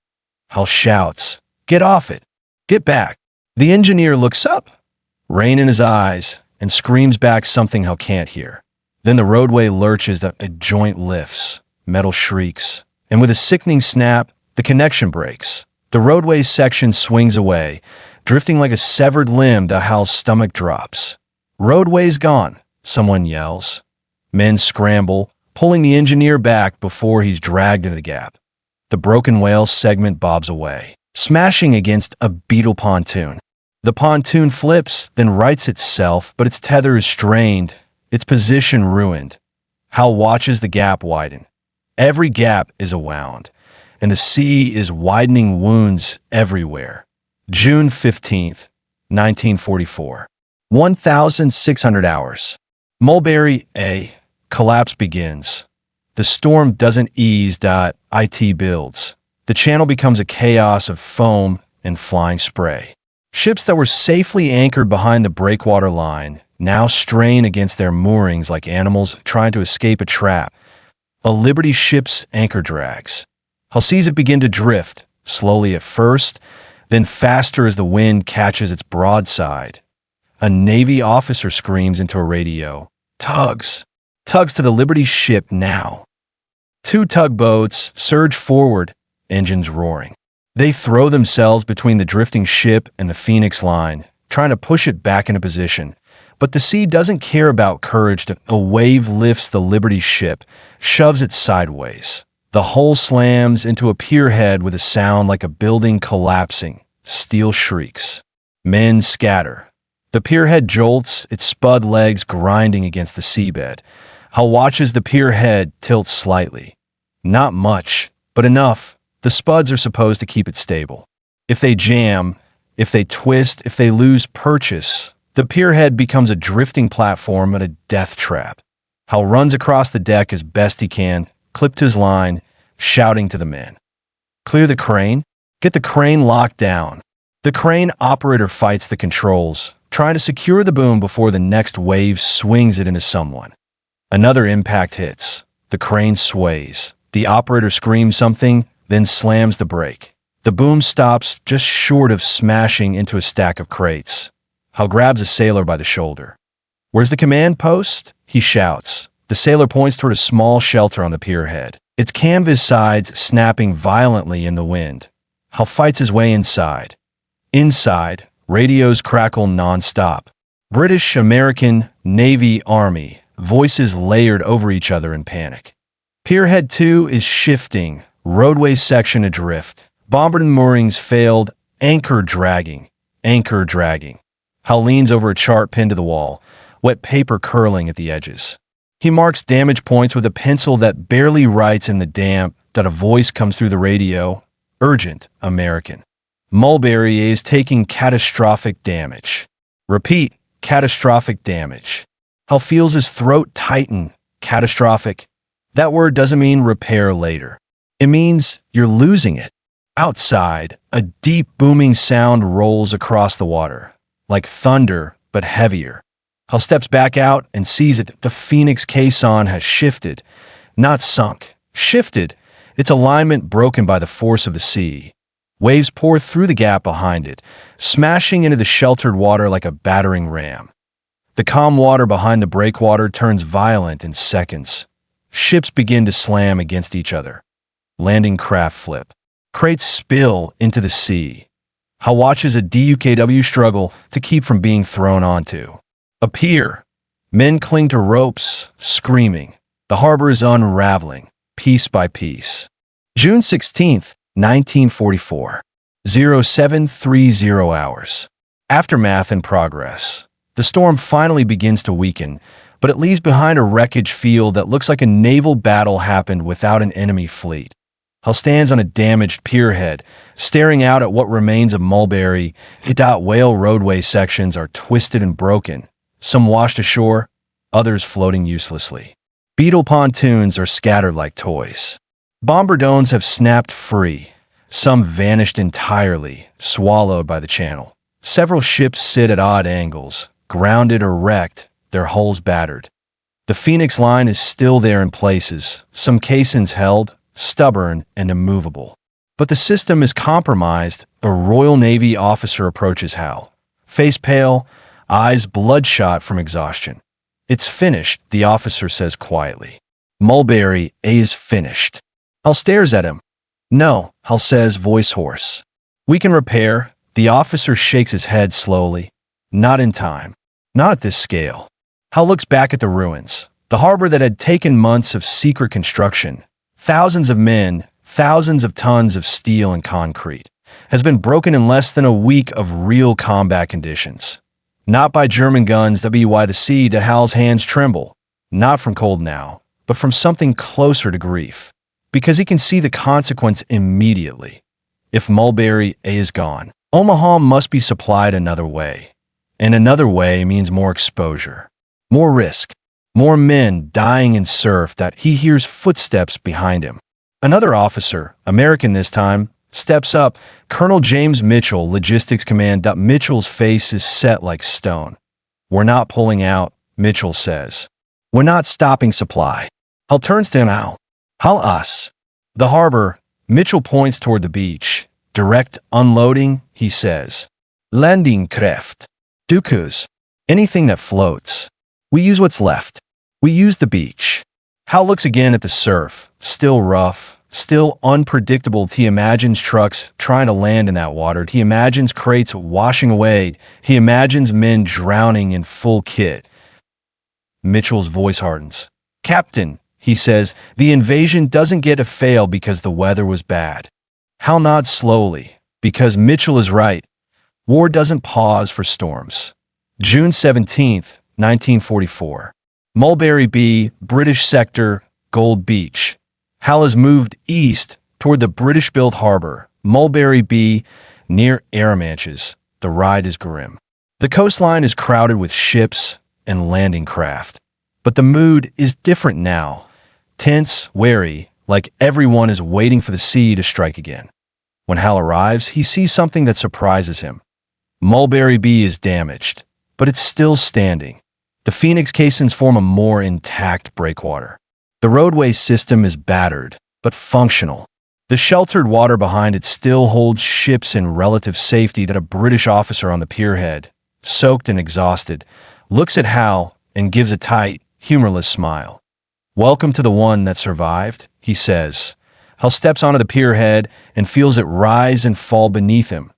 A: Hal shouts, "Get off it! Get back!" The engineer looks up, rain in his eyes, and screams back something Hal can't hear. Then the roadway lurches, a joint lifts, metal shrieks, and with a sickening snap, the connection breaks. The roadway section swings away, drifting like a severed limb to Hal's stomach drops. "Roadway's gone," someone yells. Men scramble, pulling the engineer back before he's dragged into the gap. The broken whale segment bobs away, smashing against a beetle pontoon. The pontoon flips, then rights itself, but its tether is strained, its position ruined. Hal watches the gap widen. Every gap is a wound, and the sea is widening wounds everywhere. June 15th, 1944. 1,600 hours. Mulberry, A. Collapse begins. The storm doesn't ease. It builds. The channel becomes a chaos of foam and flying spray. Ships that were safely anchored behind the breakwater line now strain against their moorings like animals trying to escape a trap. A Liberty ship's anchor drags. Hal sees it begin to drift, slowly at first, then faster as the wind catches its broadside. A Navy officer screams into a radio, "Tugs! Tugs to the Liberty ship now!" Two tugboats surge forward, engines roaring. They throw themselves between the drifting ship and the Phoenix line, trying to push it back into position. But the sea doesn't care about courage. A wave lifts the Liberty ship, shoves it sideways. The hull slams into a pierhead with a sound like a building collapsing. Steel shrieks. Men scatter. The pierhead jolts, its spud legs grinding against the seabed. Hal watches the pierhead tilt slightly. Not much, but enough. The spuds are supposed to keep it stable. If they jam, if they twist, if they lose purchase, the pierhead becomes a drifting platform and a death trap. Hal runs across the deck as best he can, clipped his line, shouting to the men. "Clear the crane. Get the crane locked down." The crane operator fights the controls, trying to secure the boom before the next wave swings it into someone. Another impact hits. The crane sways. The operator screams something, then slams the brake. The boom stops just short of smashing into a stack of crates. Hal grabs a sailor by the shoulder. "Where's the command post?" he shouts. The sailor points toward a small shelter on the pierhead, its canvas sides snapping violently in the wind. Hal fights his way inside. Inside, radios crackle non-stop. British, American, Navy, Army, voices layered over each other in panic. Pierhead 2 is shifting, roadway section adrift. Bombardment moorings failed, anchor dragging, anchor dragging. Hal leans over a chart pinned to the wall, wet paper curling at the edges. He marks damage points with a pencil that barely writes in the damp. A voice comes through the radio. "Urgent, American. Mulberry is taking catastrophic damage." Repeat, catastrophic damage. Hal feels his throat tighten. Catastrophic. That word doesn't mean repair later. It means you're losing it. Outside, a deep booming sound rolls across the water, like thunder, but heavier. Hal steps back out and sees it. The Phoenix caisson has shifted, not sunk. Shifted, its alignment broken by the force of the sea. Waves pour through the gap behind it, smashing into the sheltered water like a battering ram. The calm water behind the breakwater turns violent in seconds. Ships begin to slam against each other. Landing craft flip. Crates spill into the sea. Hal watches a DUKW struggle to keep from being thrown onto a pier. Men cling to ropes, screaming. The harbor is unraveling, piece by piece. June 16th, 1944. 0730 hours. Aftermath in progress. The storm finally begins to weaken, but it leaves behind a wreckage field that looks like a naval battle happened without an enemy fleet. Hal stands on a damaged pierhead, staring out at what remains of Mulberry. Whale roadway sections are twisted and broken, some washed ashore, others floating uselessly. Beetle pontoons are scattered like toys. Bombardones have snapped free. Some vanished entirely, swallowed by the channel. Several ships sit at odd angles, grounded or wrecked, their hulls battered. The Phoenix line is still there in places, some caissons held, stubborn and immovable. But the system is compromised. A Royal Navy officer approaches Hal, face pale, eyes bloodshot from exhaustion. "It's finished," the officer says quietly. "Mulberry is finished." Hal stares at him. "No," Hal says, voice hoarse. "We can repair." The officer shakes his head slowly. "Not in time. Not at this scale." Hal looks back at the ruins. The harbor that had taken months of secret construction, thousands of men, thousands of tons of steel and concrete, has been broken in less than a week of real combat conditions. Not by German guns that why the sea to Hal's hands tremble. Not from cold now, but from something closer to grief. Because he can see the consequence immediately. If Mulberry is gone, Omaha must be supplied another way. And another way means more exposure, more risk, more men dying in surf that he hears footsteps behind him. Another officer, American this time, steps up, Colonel James Mitchell, Logistics Command. Mitchell's face is set like stone. "We're not pulling out," Mitchell says. "We're not stopping supply." Hal turns to Hal. "Hal us." The harbor, Mitchell points toward the beach. "Direct unloading," he says. "Landingkraft. Dukus. Anything that floats. We use what's left. We use the beach." Hal looks again at the surf, still rough, still unpredictable. He imagines trucks trying to land in that water. He imagines crates washing away. He imagines men drowning in full kit. Mitchell's voice hardens. "Captain," he says, "the invasion doesn't get to fail because the weather was bad." Hal nods slowly, because Mitchell is right. War doesn't pause for storms. June 17th, 1944. Mulberry B, British sector, Gold Beach. Hal has moved east toward the British-built harbor, Mulberry B, near arromanches. The ride is grim. The coastline is crowded with ships and landing craft. But the mood is different now. Tense, wary, like everyone is waiting for the sea to strike again. When Hal arrives, he sees something that surprises him. Mulberry B is damaged, but it's still standing. The Phoenix caissons form a more intact breakwater. The roadway system is battered, but functional. The sheltered water behind it still holds ships in relative safety. That a British officer on the pierhead, soaked and exhausted, looks at Hal and gives a tight, humorless smile. "Welcome to the one that survived," he says. Hal steps onto the pierhead and feels it rise and fall beneath him.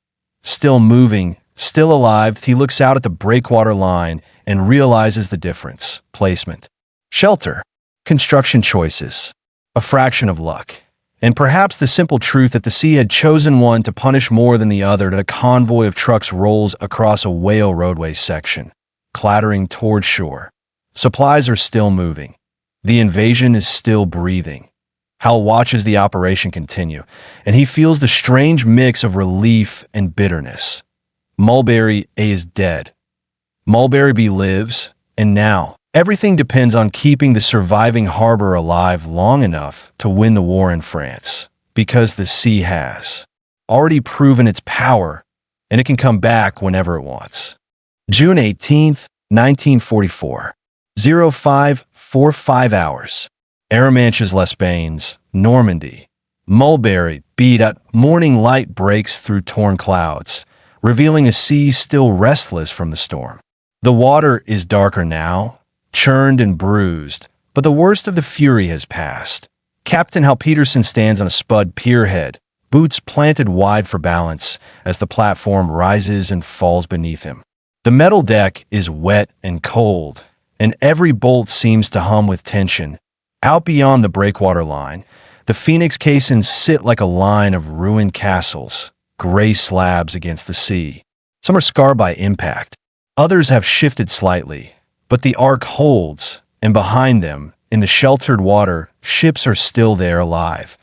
A: Still moving, still alive, he looks out at the breakwater line and realizes the difference. Placement. Shelter. Construction choices. A fraction of luck. And perhaps the simple truth that the sea had chosen one to punish more than the other. That a convoy of trucks rolls across a whale roadway section, clattering toward shore. Supplies are still moving. The invasion is still breathing. Hal watches the operation continue, and he feels the strange mix of relief and bitterness. Mulberry A is dead. Mulberry B lives, and now everything depends on keeping the surviving harbor alive long enough to win the war in France, because the sea has already proven its power, and it can come back whenever it wants. June 18th, 1944. 0545 hours. Arromanches les Bains, Normandy. Mulberry B. Morning light breaks through torn clouds, revealing a sea still restless from the storm. The water is darker now, churned and bruised, but the worst of the fury has passed. Captain Hal Peterson stands on a spud pierhead, boots planted wide for balance as the platform rises and falls beneath him. The metal deck is wet and cold, and every bolt seems to hum with tension. Out beyond the breakwater line, the Phoenix caissons sit like a line of ruined castles, gray slabs against the sea. Some are scarred by impact. Others have shifted slightly, but the arc holds, and behind them, in the sheltered water, ships are still there alive.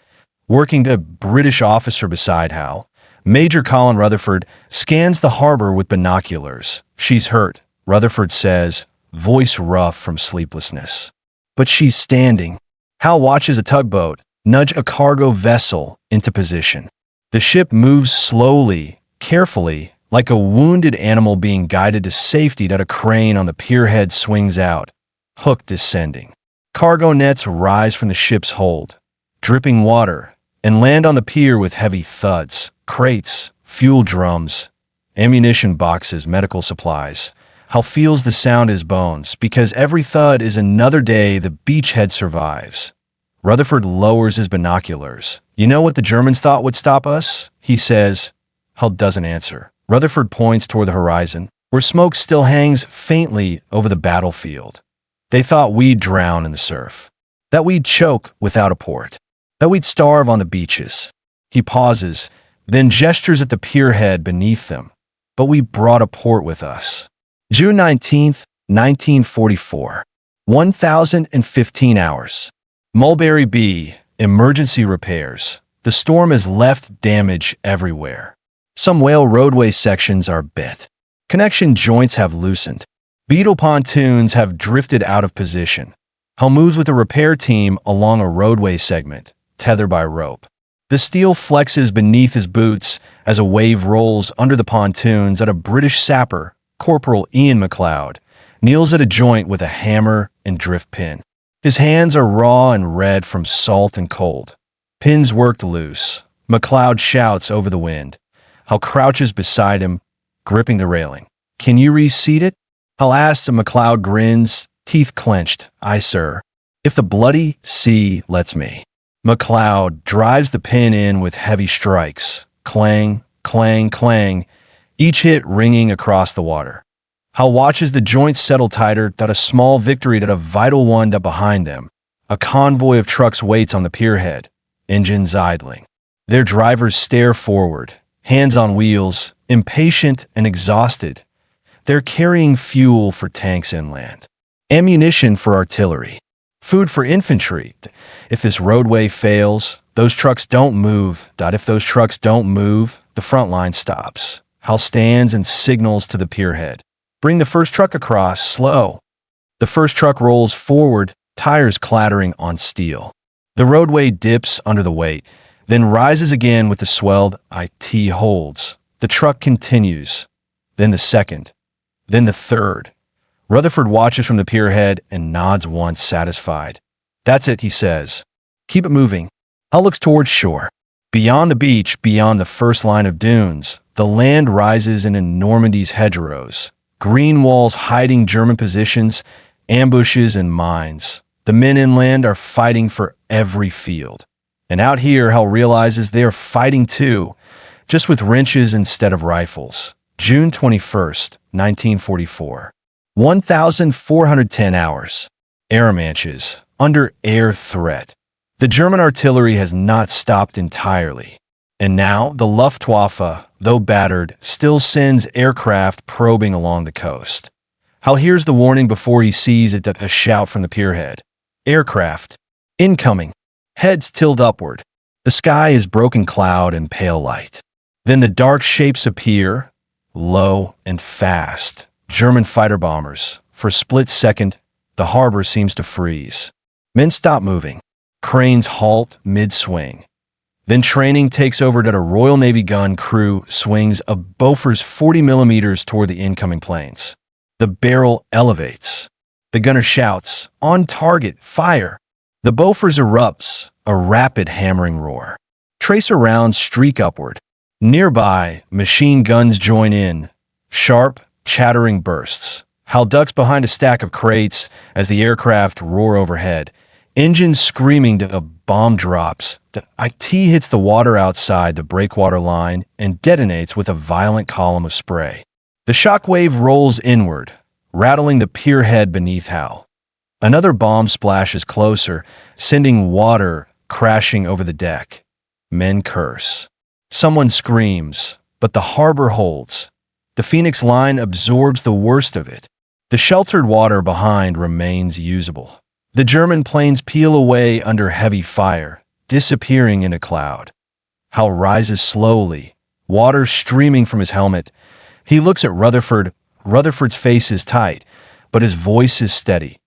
A: Working a British officer beside Hal, Major Colin Rutherford scans the harbor with binoculars. She's hurt, Rutherford says, voice rough from sleeplessness. But she's standing. Hal watches a tugboat nudge a cargo vessel into position. The ship moves slowly, carefully, like a wounded animal being guided to safety that a crane on the pierhead swings out, hook descending. Cargo nets rise from the ship's hold, dripping water, and land on the pier with heavy thuds. Crates, fuel drums, ammunition boxes, medical supplies. Hal feels the sound in his bones, because every thud is another day the beachhead survives. Rutherford lowers his binoculars. You know what the Germans thought would stop us? He says. Hal doesn't answer. Rutherford points toward the horizon, where smoke still hangs faintly over the battlefield. They thought we'd drown in the surf, that we'd choke without a port, that we'd starve on the beaches. He pauses, then gestures at the pierhead beneath them. But we brought a port with us. June 19th, 1944. 1,015 hours. Mulberry B. Emergency repairs. The storm has left damage everywhere. Some whale roadway sections are bent. Connection joints have loosened. Beetle pontoons have drifted out of position. Hal moves with a repair team along a roadway segment, tethered by rope. The steel flexes beneath his boots as a wave rolls under the pontoons at a British sapper, Corporal Ian MacLeod, kneels at a joint with a hammer and drift pin. His hands are raw and red from salt and cold. Pins worked loose. MacLeod shouts over the wind. Hal crouches beside him, gripping the railing. Can you reseat it? Hal asks, and MacLeod grins, teeth clenched. Aye, sir. If the bloody sea lets me. MacLeod drives the pin in with heavy strikes. Clang, clang, clang, each hit ringing across the water. Hal watches the joints settle tighter, that a small victory, that a vital one, that behind them. A convoy of trucks waits on the pierhead, engines idling. Their drivers stare forward, hands on wheels, impatient and exhausted. They're carrying fuel for tanks inland, ammunition for artillery, food for infantry. If this roadway fails, those trucks don't move. If those trucks don't move, the front line stops. Hal stands and signals to the pierhead. Bring the first truck across, slow. The first truck rolls forward, tires clattering on steel. The roadway dips under the weight, then rises again with the swelled IT holds. The truck continues, then the second, then the third. Rutherford watches from the pierhead and nods once, satisfied. That's it, he says. Keep it moving. Hal looks towards shore. Beyond the beach, beyond the first line of dunes, the land rises in Normandy's hedgerows. Green walls hiding German positions, ambushes and mines. The men inland are fighting for every field. And out here, Hal realizes they are fighting too, just with wrenches instead of rifles. June 21st, 1944. 1,410 hours. Arromanches, under air threat. The German artillery has not stopped entirely. And now, the Luftwaffe, though battered, still sends aircraft probing along the coast. Hal hears the warning before he sees it, a shout from the pierhead. Aircraft. Incoming. Heads tilt upward. The sky is broken cloud and pale light. Then the dark shapes appear, low and fast. German fighter bombers. For a split second, the harbor seems to freeze. Men stop moving. Cranes halt mid-swing. Then training takes over that a Royal Navy gun crew swings a Bofors 40 millimeters toward the incoming planes. The barrel elevates. The gunner shouts, on target, fire. The Bofors erupts, a rapid hammering roar. Tracer rounds streak upward. Nearby, machine guns join in. Sharp, chattering bursts. Hal ducks behind a stack of crates as the aircraft roar overhead. Engines screaming to a bomb drops. The IT hits the water outside the breakwater line and detonates with a violent column of spray. The shockwave rolls inward, rattling the pier head beneath Hal. Another bomb splashes closer, sending water crashing over the deck. Men curse. Someone screams, but the harbor holds. The Phoenix line absorbs the worst of it. The sheltered water behind remains usable. The German planes peel away under heavy fire, disappearing in a cloud. Hal rises slowly, water streaming from his helmet. He looks at Rutherford. Rutherford's face is tight, but his voice is steady.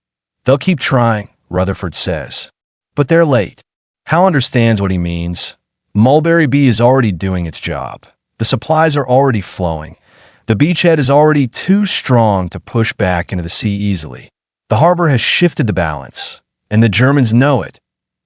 A: "They'll keep trying," Rutherford says. But they're late. Hal understands what he means. Mulberry B is already doing its job. The supplies are already flowing. The beachhead is already too strong to push back into the sea easily. The harbor has shifted the balance, and the Germans know it.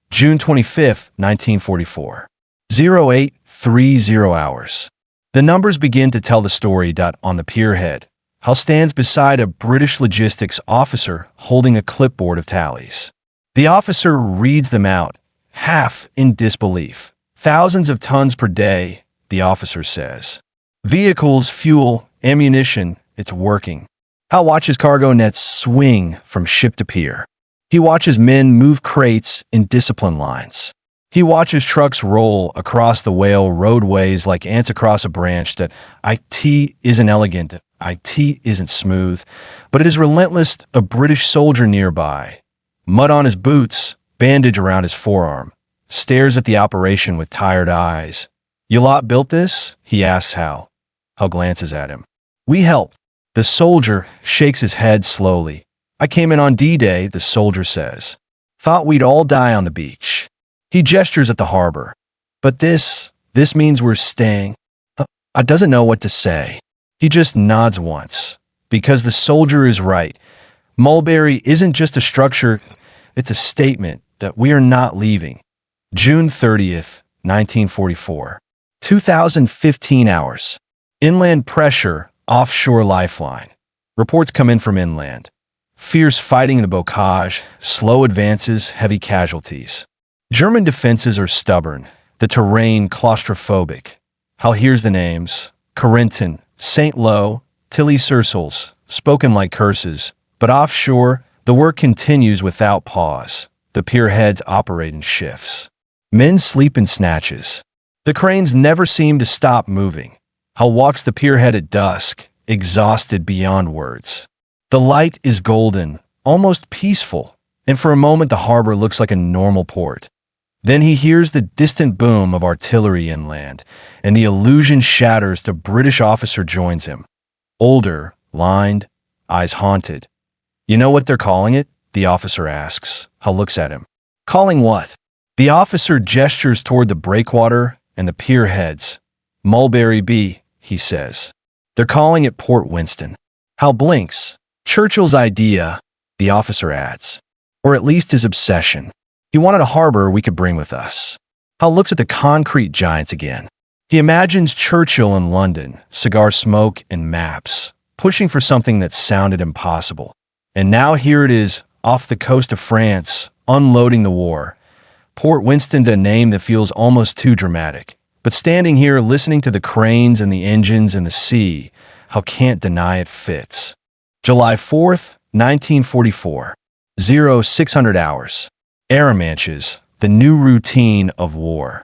A: June 25, 1944. 0830 hours. The numbers begin to tell the story. On the pier head, Hal stands beside a British logistics officer holding a clipboard of tallies. The officer reads them out, half in disbelief. "Thousands of tons per day," the officer says. "Vehicles, fuel, ammunition, it's working." Hal watches cargo nets swing from ship to pier. He watches men move crates in discipline lines. He watches trucks roll across the whale roadways like ants across a branch. That IT isn't elegant, IT isn't smooth, but it is relentless. A British soldier nearby, mud on his boots, bandage around his forearm, stares at the operation with tired eyes. "You lot built this?" he asks Hal. Hal glances at him. "We helped." The soldier shakes his head slowly. "I came in on D-Day," the soldier says. "Thought we'd all die on the beach." He gestures at the harbor. "But this means we're staying." I doesn't know what to say. He just nods once, because the soldier is right. Mulberry isn't just a structure, it's a statement that we are not leaving. June 30th, 1944. 2015 hours. Inland pressure, offshore lifeline. Reports come in from inland. Fierce fighting in the bocage, slow advances, heavy casualties. German defenses are stubborn, the terrain claustrophobic. Hal hears the names: Corentin, St. Lo, Tilly-sur-Seulles, spoken like curses. But offshore, the work continues without pause. The pier heads operate in shifts. Men sleep in snatches. The cranes never seem to stop moving. Hal walks the pier head at dusk, exhausted beyond words. The light is golden, almost peaceful, and for a moment the harbor looks like a normal port. Then he hears the distant boom of artillery inland, and the illusion shatters. The British officer joins him. Older, lined, eyes haunted. "You know what they're calling it?" the officer asks. Hal looks at him. "Calling what?" The officer gestures toward the breakwater and the pier heads. "Mulberry B," he says. "They're calling it Port Winston." Hal blinks. "Churchill's idea," the officer adds. "Or at least his obsession. He wanted a harbor we could bring with us." Hal looks at the concrete giants again. He imagines Churchill in London, cigar smoke and maps, pushing for something that sounded impossible. And now here it is, off the coast of France, unloading the war. Port Winston, a name that feels almost too dramatic. But standing here, listening to the cranes and the engines and the sea, Hal can't deny it fits. July 4th, 1944. 0600 hours. Arromanches, the new routine of war.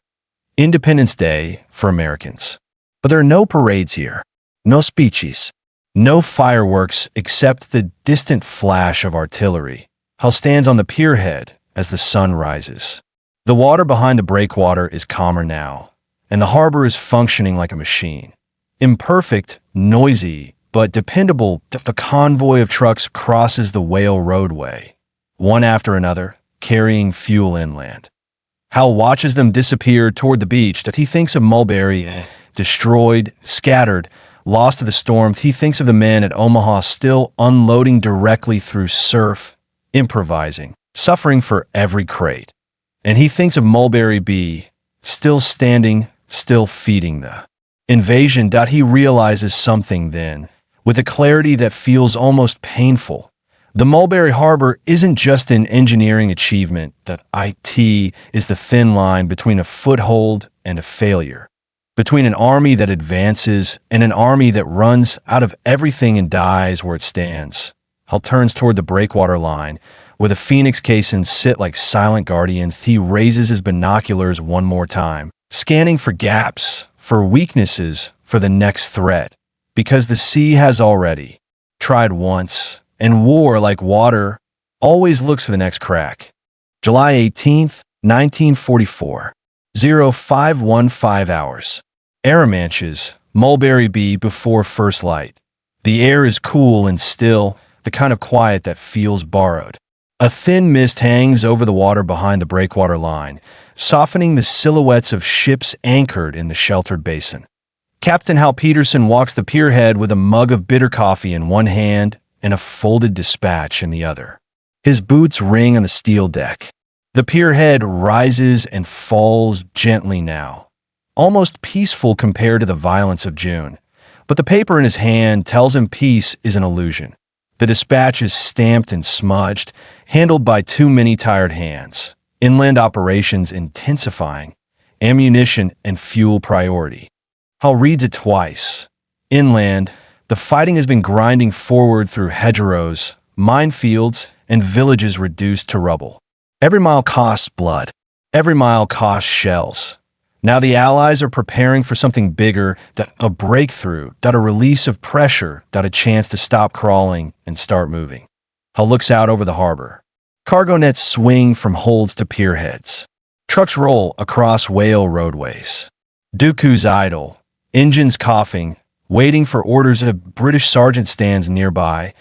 A: Independence Day for Americans. But there are no parades here, no speeches, no fireworks except the distant flash of artillery. Hal stands on the pier head as the sun rises. The water behind the breakwater is calmer now, and the harbor is functioning like a machine. Imperfect, noisy, but dependable. The convoy of trucks crosses the whale roadway, one after another, carrying fuel inland. Hal watches them disappear toward the beach. That he thinks of Mulberry, destroyed, scattered, lost to the storm. He thinks of the men at Omaha still unloading directly through surf, improvising, suffering for every crate. And he thinks of Mulberry B, still standing, still feeding the invasion. He realizes something then, with a clarity that feels almost painful. The Mulberry Harbor isn't just an engineering achievement, that IT is the thin line between a foothold and a failure, between an army that advances and an army that runs out of everything and dies where it stands. Hal turns toward the breakwater line, where the Phoenix caissons sit like silent guardians. He raises his binoculars one more time, scanning for gaps, for weaknesses, for the next threat, because the sea has already tried once, and war, like water, always looks for the next crack. July 18th, 1944, 0515 hours. Arromanches, Mulberry B before first light. The air is cool and still, the kind of quiet that feels borrowed. A thin mist hangs over the water behind the breakwater line, softening the silhouettes of ships anchored in the sheltered basin. Captain Hal Peterson walks the pierhead with a mug of bitter coffee in one hand and a folded dispatch in the other. His boots ring on the steel deck. The pierhead rises and falls gently now, almost peaceful compared to the violence of June. But the paper in his hand tells him peace is an illusion. The dispatch is stamped and smudged, handled by too many tired hands. Inland operations intensifying, ammunition and fuel priority. Hal reads it twice. Inland, the fighting has been grinding forward through hedgerows, minefields, and villages reduced to rubble. Every mile costs blood. Every mile costs shells. Now the Allies are preparing for something bigger, a breakthrough, a release of pressure, a chance to stop crawling and start moving. Hal looks out over the harbor. Cargo nets swing from holds to pierheads. Trucks roll across whale roadways. Dooku's idle, engines coughing, waiting for orders. A British sergeant stands nearby,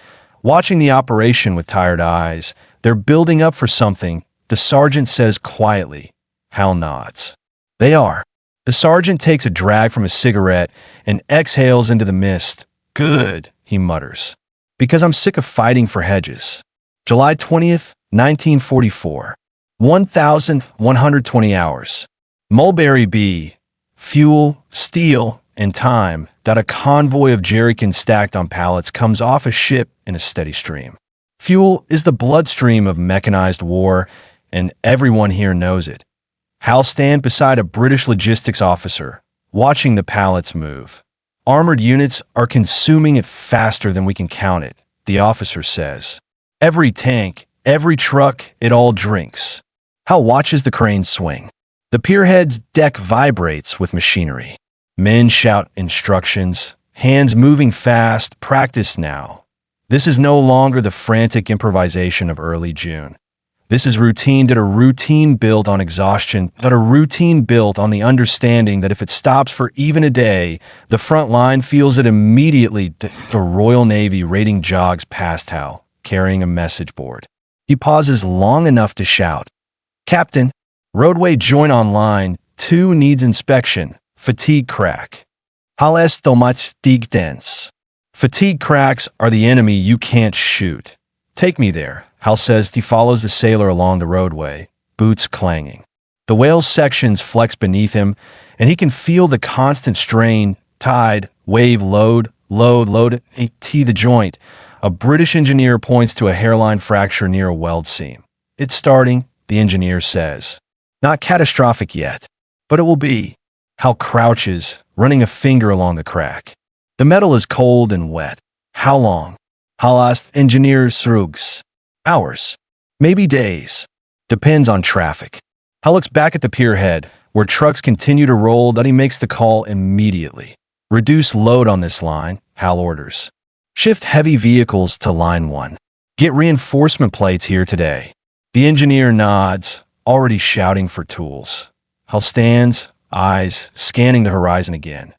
A: watching the operation with tired eyes. They're building up for something, the sergeant says quietly. Hal nods. They are. The sergeant takes a drag from his cigarette and exhales into the mist. Good, he mutters. Because I'm sick of fighting for hedges. July 20th, 1944. 1,120 hours. Mulberry B. Fuel, steel, and time. A convoy of jerrycans stacked on pallets comes off a ship in a steady stream. Fuel is the bloodstream of mechanized war, and everyone here knows it. Hal stands beside a British logistics officer, watching the pallets move. Armored units are consuming it faster than we can count it, the officer says. Every tank, every truck, it all drinks. Hal watches the cranes swing. The pierhead's deck vibrates with machinery. Men shout instructions, hands moving fast, practice now. This is no longer the frantic improvisation of early June. This is routine, a routine built on exhaustion, a routine built on the understanding that if it stops for even a day, the front line feels it immediately. The Royal Navy raiding jogs past Hal, carrying a message board. He pauses long enough to shout, Captain, roadway joint online, 2 needs inspection, fatigue crack. Hal estomat dig dense. Fatigue cracks are the enemy you can't shoot. Take me there. Hal says. He follows the sailor along the roadway, boots clanging. The whale sections flex beneath him, and he can feel the constant strain, tide, wave, load, T the joint. A British engineer points to a hairline fracture near a weld seam. It's starting, the engineer says. Not catastrophic yet, but it will be. Hal crouches, running a finger along the crack. The metal is cold and wet. How long? Hal asks. Engineer shrugs. Hours. Maybe days. Depends on traffic. Hal looks back at the pierhead, where trucks continue to roll. He makes the call immediately. Reduce load on this line, Hal orders. Shift heavy vehicles to line 1. Get reinforcement plates here today. The engineer nods, already shouting for tools. Hal stands, eyes scanning the horizon again.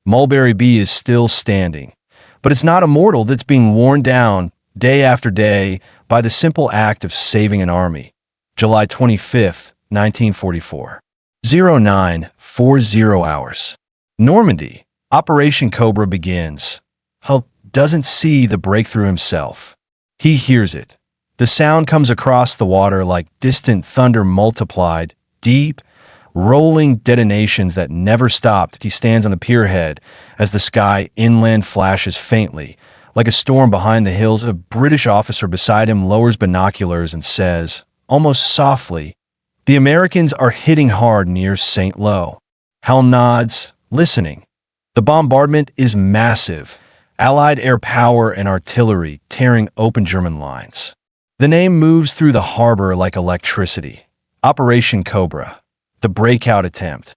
A: Mulberry B is still standing, but it's not immortal. That's being worn down day after day by the simple act of saving an army. July 25th, 1944. 0940 hours. Normandy. Operation Cobra begins. Hal doesn't see the breakthrough himself. He hears it. The sound comes across the water like distant thunder multiplied, deep, rolling detonations that never stopped. He stands on the pierhead as the sky inland flashes faintly, Like a storm behind the hills, a British officer beside him lowers binoculars and says, almost softly, "The Americans are hitting hard near St. Lo." Hal nods, listening. The bombardment is massive. Allied air power and artillery tearing open German lines. The name moves through the harbor like electricity. Operation Cobra. The breakout attempt.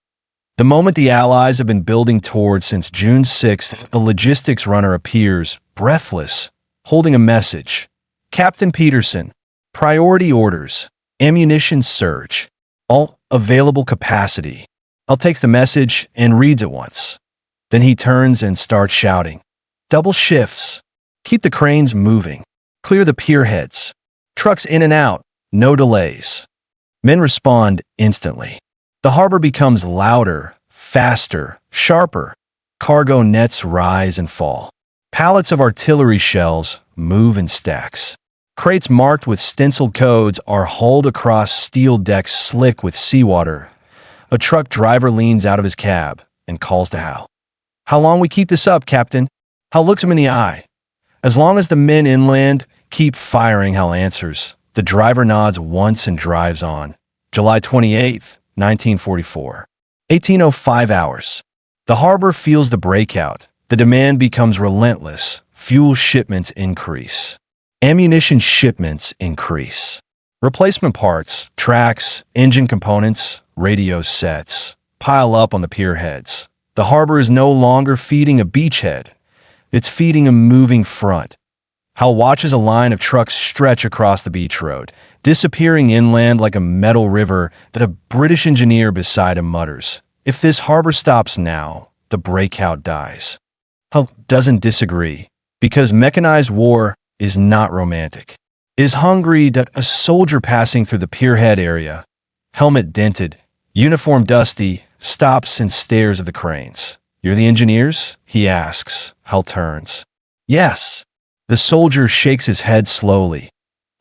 A: The moment the Allies have been building toward since June 6th, a logistics runner appears, breathless, holding a message. "Captain Peterson, priority orders, ammunition surge, all available capacity." Hal takes the message and reads it once. Then he turns and starts shouting. "Double shifts. Keep the cranes moving. Clear the pier heads. Trucks in and out. No delays." Men respond instantly. The harbor becomes louder, faster, sharper. Cargo nets rise and fall. Pallets of artillery shells move in stacks. Crates marked with stenciled codes are hauled across steel decks slick with seawater. A truck driver leans out of his cab and calls to Hal. "How long we keep this up, Captain?" Hal looks him in the eye. "As long as the men inland keep firing," Hal answers. The driver nods once and drives on. July 28th, 1944. 18:05 hours. The harbor feels the breakout. The demand becomes relentless. Fuel shipments increase. Ammunition shipments increase. Replacement parts, tracks, engine components, radio sets pile up on the pier heads. The harbor is no longer feeding a beachhead. It's feeding a moving front. Hal watches a line of trucks stretch across the beach road, disappearing inland like a metal river that a British engineer beside him mutters, "If this harbor stops now, the breakout dies." Hal doesn't disagree, because mechanized war is not romantic. It is hungry that a soldier passing through the pierhead area, helmet dented, uniform dusty, stops and stares at the cranes. "You're the engineers?" he asks. Hal turns. "Yes." The soldier shakes his head slowly.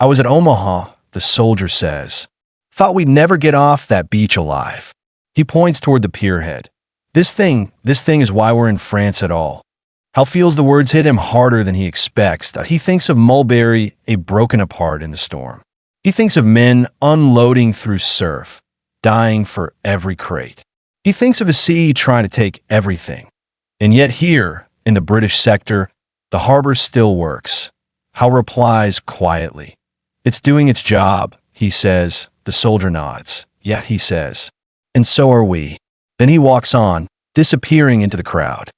A: "I was at Omaha," the soldier says. "Thought we'd never get off that beach alive." He points toward the pierhead. This thing is why we're in France at all." Hal feels the words hit him harder than he expects. He thinks of Mulberry, a broken apart in the storm. He thinks of men unloading through surf, dying for every crate. He thinks of a sea trying to take everything. And yet here, in the British sector, the harbor still works. Hal replies quietly. "It's doing its job," he says. The soldier nods. "Yeah," he says. "And so are we." Then he walks on, disappearing into the crowd.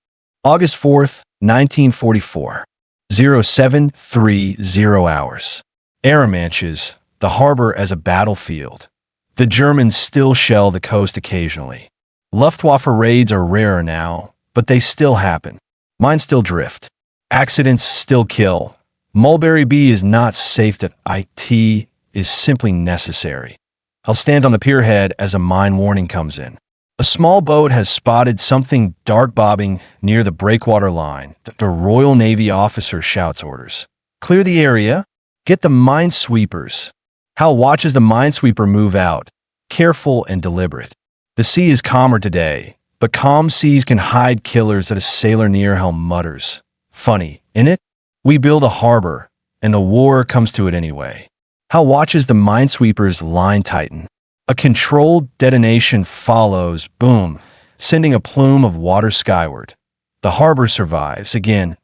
A: August 4th, 1944. 0730 hours. Arromanches, the harbor as a battlefield. The Germans still shell the coast occasionally. Luftwaffe raids are rarer now, but they still happen. Mines still drift. Accidents still kill. Mulberry B is not safe that IT is simply necessary. I'll stand on the pierhead as a mine warning comes in. A small boat has spotted something dark bobbing near the breakwater line. The Royal Navy officer shouts orders. "Clear the area. Get the minesweepers." Hal watches the minesweeper move out, careful and deliberate. The sea is calmer today, but calm seas can hide killers that a sailor near Hal mutters. "Funny, innit? We build a harbor, and the war comes to it anyway." Hal watches the minesweepers line tighten. A controlled detonation follows, boom, sending a plume of water skyward. The harbor survives again.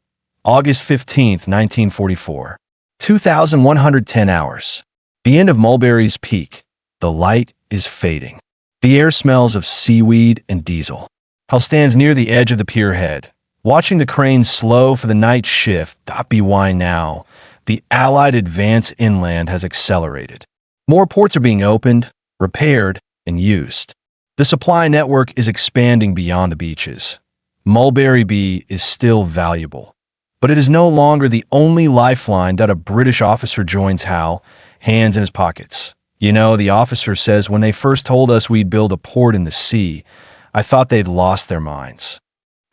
A: August 15th, 1944. 2110 hours. The end of Mulberry's peak. The light is fading. The air smells of seaweed and diesel. Hal stands near the edge of the pierhead, watching the cranes slow for the night shift. .by now, the Allied advance inland has accelerated. More ports are being opened, repaired, and used. The supply network is expanding beyond the beaches. Mulberry B is still valuable, but it is no longer the only lifeline. A British officer joins Hal, hands in his pockets. "You know," the officer says, "when they first told us we'd build a port in the sea, I thought they'd lost their minds."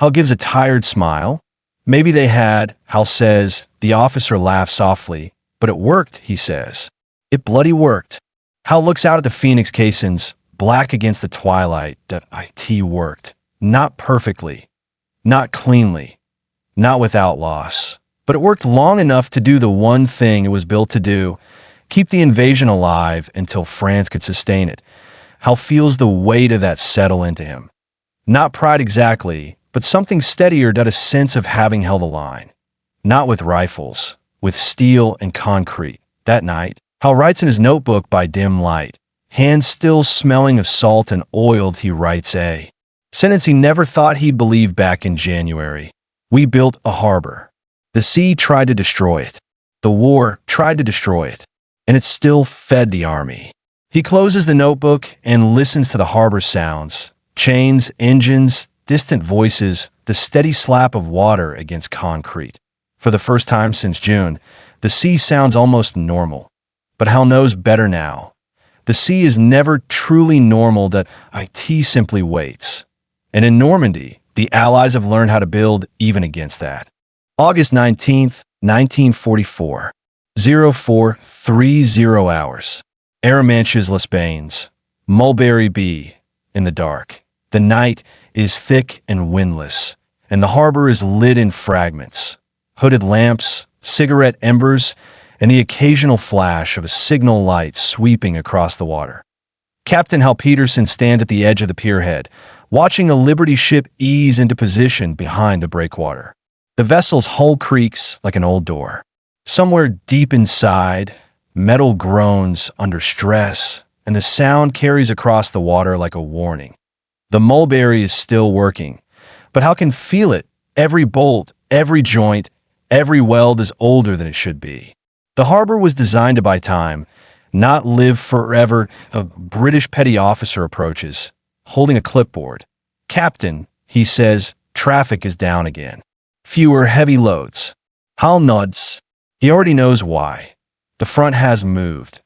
A: Hal gives a tired smile. "Maybe they had," Hal says. The officer laughs softly. "But it worked," he says. "It bloody worked." Hal looks out at the Phoenix caissons, black against the twilight. IT worked. Not perfectly. Not cleanly. Not without loss. But it worked long enough to do the one thing it was built to do: keep the invasion alive until France could sustain it. Hal feels the weight of that settle into him. Not pride exactly, but something steadier than a sense of having held the line. Not with rifles, with steel and concrete. That night, Hal writes in his notebook by dim light. Hands still smelling of salt and oiled, he writes a sentence he never thought he'd believe back in January. We built a harbor. The sea tried to destroy it. The war tried to destroy it. And it still fed the army. He closes the notebook and listens to the harbor sounds. Chains, engines, distant voices, the steady slap of water against concrete. For the first time since June, the sea sounds almost normal. But Hal knows better now. The sea is never truly normal, that it simply waits. And in Normandy, the Allies have learned how to build even against that. August 19th, 1944. 0430 hours. Arromanches, Les Bains. Mulberry B. In the dark. The night is thick and windless, and the harbor is lit in fragments. Hooded lamps, cigarette embers, and the occasional flash of a signal light sweeping across the water. Captain Hal Peterson stands at the edge of the pierhead, watching a Liberty ship ease into position behind the breakwater. The vessel's hull creaks like an old door. Somewhere deep inside, metal groans under stress, and the sound carries across the water like a warning. The Mulberry is still working, but Hal can feel it. Every bolt, every joint, every weld is older than it should be. The harbor was designed to buy time, not live forever. A British petty officer approaches, holding a clipboard. Captain, he says, traffic is down again. Fewer heavy loads. Hal nods. He already knows why. The front has moved.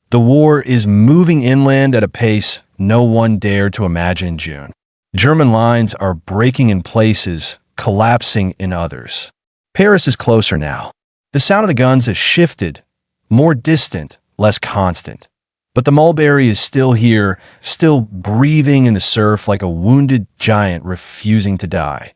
A: The war is moving inland at a pace no one dared to imagine in June. German lines are breaking in places, collapsing in others. Paris is closer now. The sound of the guns has shifted, more distant, less constant. But the Mulberry is still here, still breathing in the surf like a wounded giant refusing to die.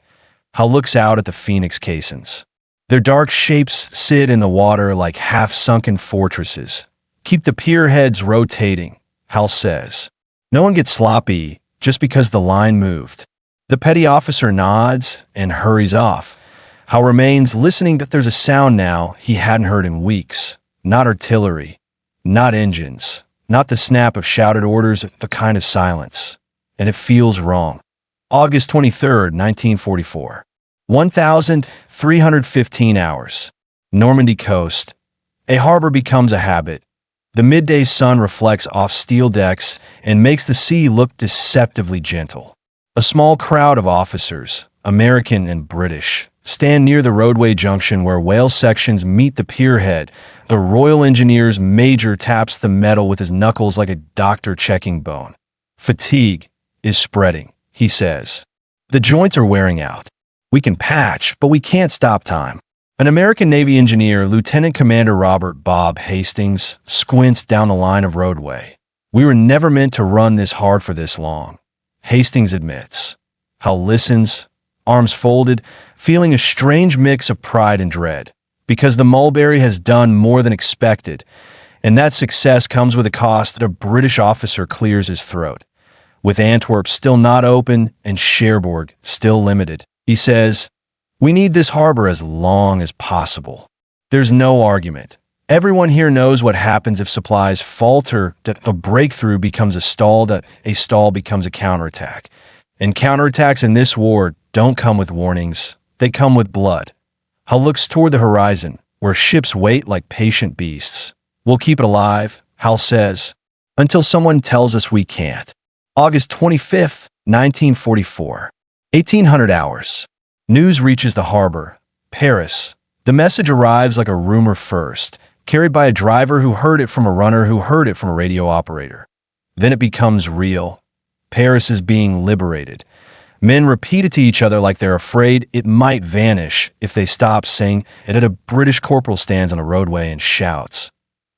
A: Hal looks out at the Phoenix caissons. Their dark shapes sit in the water like half-sunken fortresses. Keep the pierheads rotating, Hal says. No one gets sloppy just because the line moved. The petty officer nods and hurries off. Hal remains listening, but there's a sound now he hadn't heard in weeks. Not artillery, not engines, not the snap of shouted orders, the kind of silence. And it feels wrong. August 23rd, 1944. 1,315 hours. Normandy coast. A harbor becomes a habit. The midday sun reflects off steel decks and makes the sea look deceptively gentle. A small crowd of officers, American and British, stand near the roadway junction where whale sections meet the pierhead. The Royal Engineers major taps the metal with his knuckles like a doctor checking bone. Fatigue is spreading, he says. The joints are wearing out. We can patch, but we can't stop time. An American Navy engineer, Lieutenant Commander Robert Bob Hastings, squints down the line of roadway. We were never meant to run this hard for this long, Hastings admits. Hal listens, arms folded, feeling a strange mix of pride and dread, because the Mulberry has done more than expected, and that success comes with a cost that a British officer clears his throat. With Antwerp still not open and Cherbourg still limited, he says, "We need this harbor as long as possible." There's no argument. Everyone here knows what happens if supplies falter, that a breakthrough becomes a stall, that a stall becomes a counterattack. And counterattacks in this war don't come with warnings. They come with blood. Hal looks toward the horizon, where ships wait like patient beasts. We'll keep it alive, Hal says, until someone tells us we can't. August 25th, 1944. 1800 hours. News reaches the harbor. Paris. The message arrives like a rumor first, carried by a driver who heard it from a runner who heard it from a radio operator. Then it becomes real. Paris is being liberated. Men repeat it to each other like they're afraid it might vanish if they stop saying it. A British corporal stands on a roadway and shouts,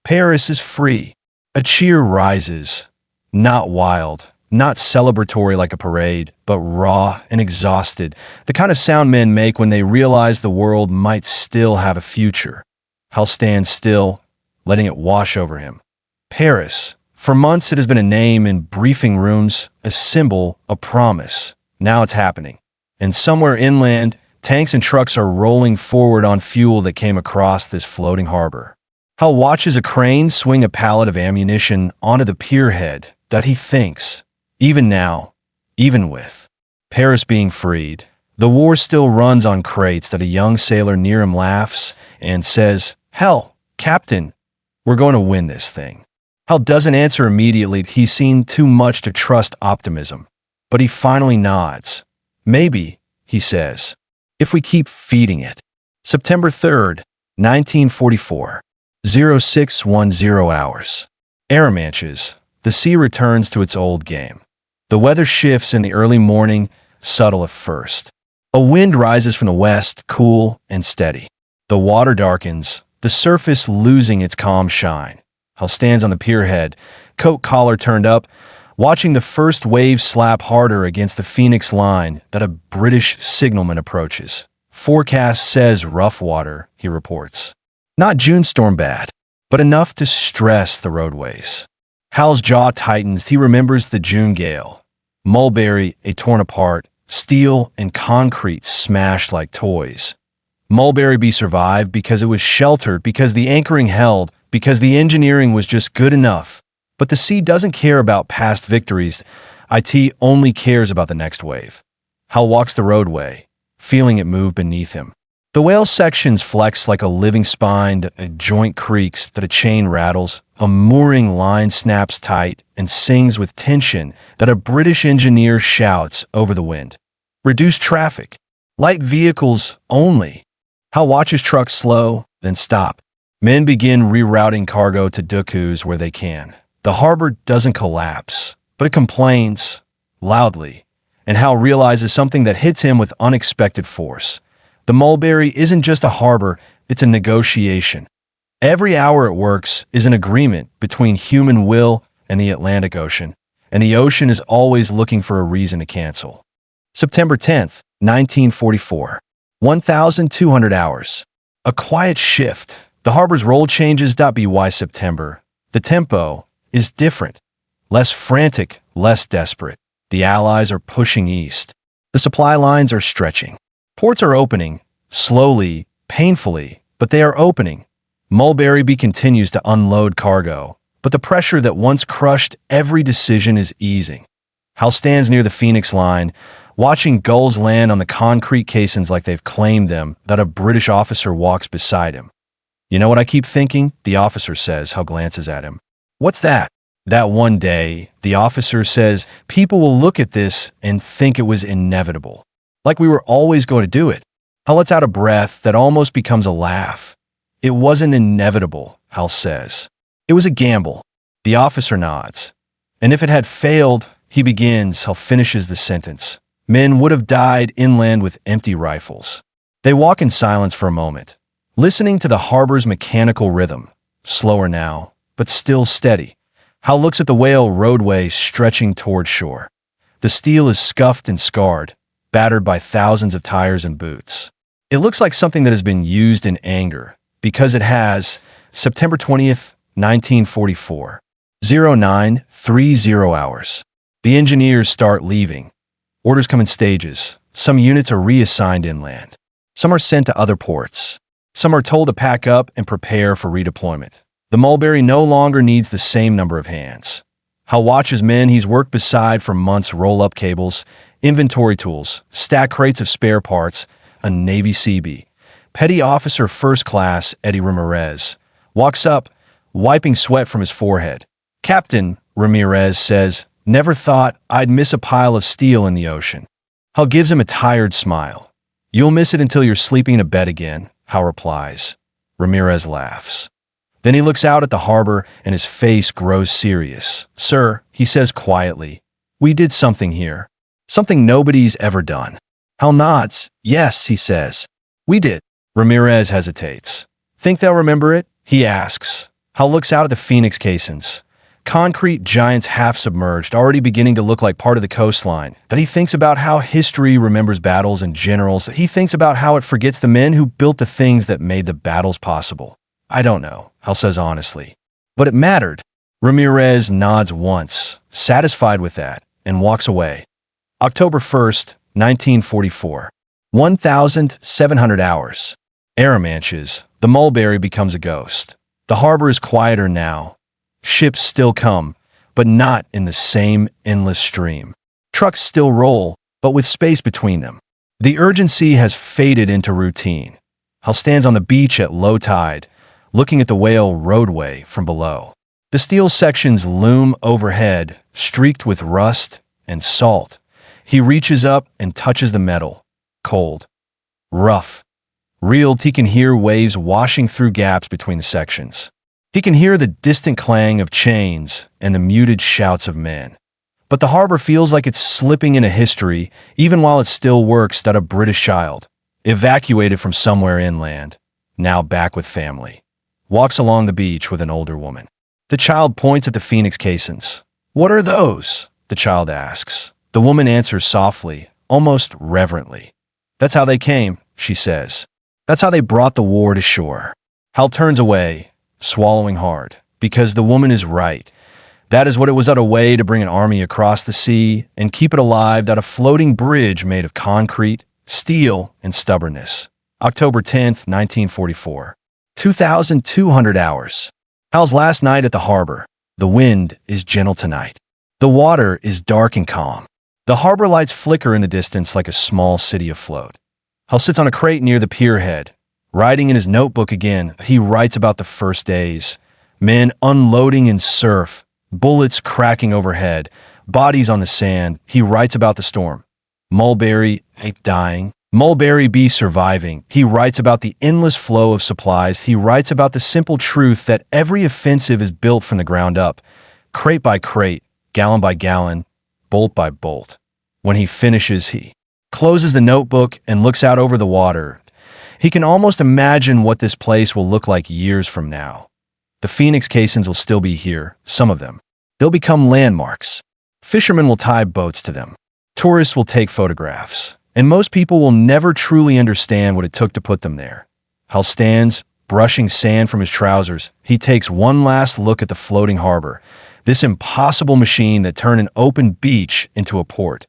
A: "Paris is free." A cheer rises. Not wild, not celebratory like a parade, but raw and exhausted, the kind of sound men make when they realize the world might still have a future. Hal stands still, letting it wash over him. Paris. For months it has been a name in briefing rooms, a symbol, a promise. Now it's happening. And somewhere inland, tanks and trucks are rolling forward on fuel that came across this floating harbor. Hal watches a crane swing a pallet of ammunition onto the pierhead that he thinks, even now, even with Paris being freed, the war still runs on crates, that a young sailor near him laughs and says, "Hell, Captain, we're going to win this thing." Hal doesn't answer immediately. He's seen too much to trust optimism. But he finally nods. "Maybe," he says, "if we keep feeding it." September 3rd, 1944. 0610 hours. Arromanches. The sea returns to its old game. The weather shifts in the early morning, subtle at first. A wind rises from the west, cool and steady. The water darkens, the surface losing its calm shine. Hal stands on the pierhead, coat collar turned up, watching the first wave slap harder against the Phoenix line that a British signalman approaches. "Forecast says rough water," he reports. Not June storm bad, but enough to stress the roadways. Hal's jaw tightens. He remembers the June gale. Mulberry, torn apart, steel and concrete smashed like toys. Mulberry survived because it was sheltered, because the anchoring held, because the engineering was just good enough. But the sea doesn't care about past victories. It only cares about the next wave. Hal walks the roadway, feeling it move beneath him. The whale sections flex like a living spine, a joint creaks, that a chain rattles, a mooring line snaps tight and sings with tension, that a British engineer shouts over the wind. "Reduce traffic. Light vehicles only." Hal watches trucks slow, then stop. Men begin rerouting cargo to docks where they can. The harbor doesn't collapse, but it complains loudly, and Hal realizes something that hits him with unexpected force. The Mulberry isn't just a harbor, it's a negotiation. Every hour it works is an agreement between human will and the Atlantic Ocean, and the ocean is always looking for a reason to cancel. September 10th, 1944. 1,200 hours. A quiet shift. The harbor's role changes. By September. The tempo is different. Less frantic, less desperate. The Allies are pushing east. The supply lines are stretching. Ports are opening, slowly, painfully, but they are opening. Mulberry continues to unload cargo, but the pressure that once crushed every decision is easing. Hal stands near the Phoenix line, watching gulls land on the concrete casings like they've claimed them, that a British officer walks beside him. "You know what I keep thinking?" the officer says. Hal glances at him. "What's that?" "That one day," the officer says, "people will look at this and think it was inevitable. Like we were always going to do it." Hal lets out a breath that almost becomes a laugh. "It wasn't inevitable," Hal says. "It was a gamble." The officer nods. "And if it had failed," he begins. Hal finishes the sentence. "Men would have died inland with empty rifles." They walk in silence for a moment, listening to the harbor's mechanical rhythm, slower now, but still steady. Hal looks at the whale roadway stretching toward shore. The steel is scuffed and scarred, battered by thousands of tires and boots. It looks like something that has been used in anger, because it has. September 20th, 1944. 0930 hours. The engineers start leaving. Orders come in stages. Some units are reassigned inland. Some are sent to other ports. Some are told to pack up and prepare for redeployment. The Mulberry no longer needs the same number of hands. Hal watches men he's worked beside for months roll up cables, inventory tools, stack crates of spare parts. A Navy CB, Petty Officer First Class Eddie Ramirez, walks up, wiping sweat from his forehead. "Captain," Ramirez says, "never thought I'd miss a pile of steel in the ocean." Hal gives him a tired smile. "You'll miss it until you're sleeping in a bed again," Hal replies. Ramirez laughs. Then he looks out at the harbor and his face grows serious. "Sir," he says quietly, "we did something here. Something nobody's ever done." Hal nods. "Yes," he says. "We did." Ramirez hesitates. "Think they'll remember it?" he asks. Hal looks out at the Phoenix casings. concrete giants half submerged, already beginning to look like part of the coastline, that he thinks about how history remembers battles and generals, that he thinks about how it forgets the men who built the things that made the battles possible. I don't know, Hal says honestly. But it mattered. Ramirez nods once, satisfied with that, and walks away. October 1st, 1944. 1,700 hours. Arromanches. The Mulberry becomes a ghost. The harbor is quieter now. Ships still come, but not in the same endless stream. Trucks still roll, but with space between them. The urgency has faded into routine. Hal stands on the beach at low tide, looking at the whale roadway from below. The steel sections loom overhead, streaked with rust and salt. He reaches up and touches the metal. Cold. Rough. Reeled, he can hear waves washing through gaps between the sections. He can hear the distant clang of chains and the muted shouts of men. But the harbor feels like it's slipping into history, even while it still works at a British child, evacuated from somewhere inland, now back with family. Walks along the beach with an older woman. The child points at the phoenix caissons. "What are those?" the child asks. The woman answers softly, almost reverently. "That's how they came," she says. "That's how they brought the war to shore." Hal turns away, swallowing hard, because the woman is right. That is what it was a way to bring an army across the sea and keep it alive, that a floating bridge made of concrete, steel, and stubbornness. October 10th, 1944. 2,200 hours. Hal's last night at the harbor. The wind is gentle tonight. The water is dark and calm. The harbor lights flicker in the distance like a small city afloat. Hal sits on a crate near the pier head. Writing in his notebook again, he writes about the first days. Men unloading in surf, bullets cracking overhead, bodies on the sand. He writes about the storm. Mulberry A dying. Mulberry B surviving. He writes about the endless flow of supplies. He writes about the simple truth that every offensive is built from the ground up, crate by crate, gallon by gallon, bolt by bolt. When he finishes, he closes the notebook and looks out over the water. He can almost imagine what this place will look like years from now. The phoenix caissons will still be here, some of them. They'll become landmarks. Fishermen will tie boats to them. Tourists will take photographs. And most people will never truly understand what it took to put them there. Hal stands, brushing sand from his trousers. He takes one last look at the floating harbor, this impossible machine that turned an open beach into a port.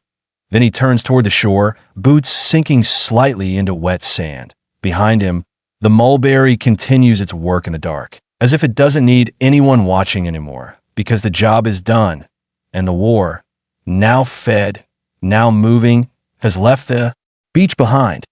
A: Then he turns toward the shore, boots sinking slightly into wet sand. Behind him, the Mulberry continues its work in the dark, as if it doesn't need anyone watching anymore, because the job is done, and the war, now fed, now moving, has left the beach behind.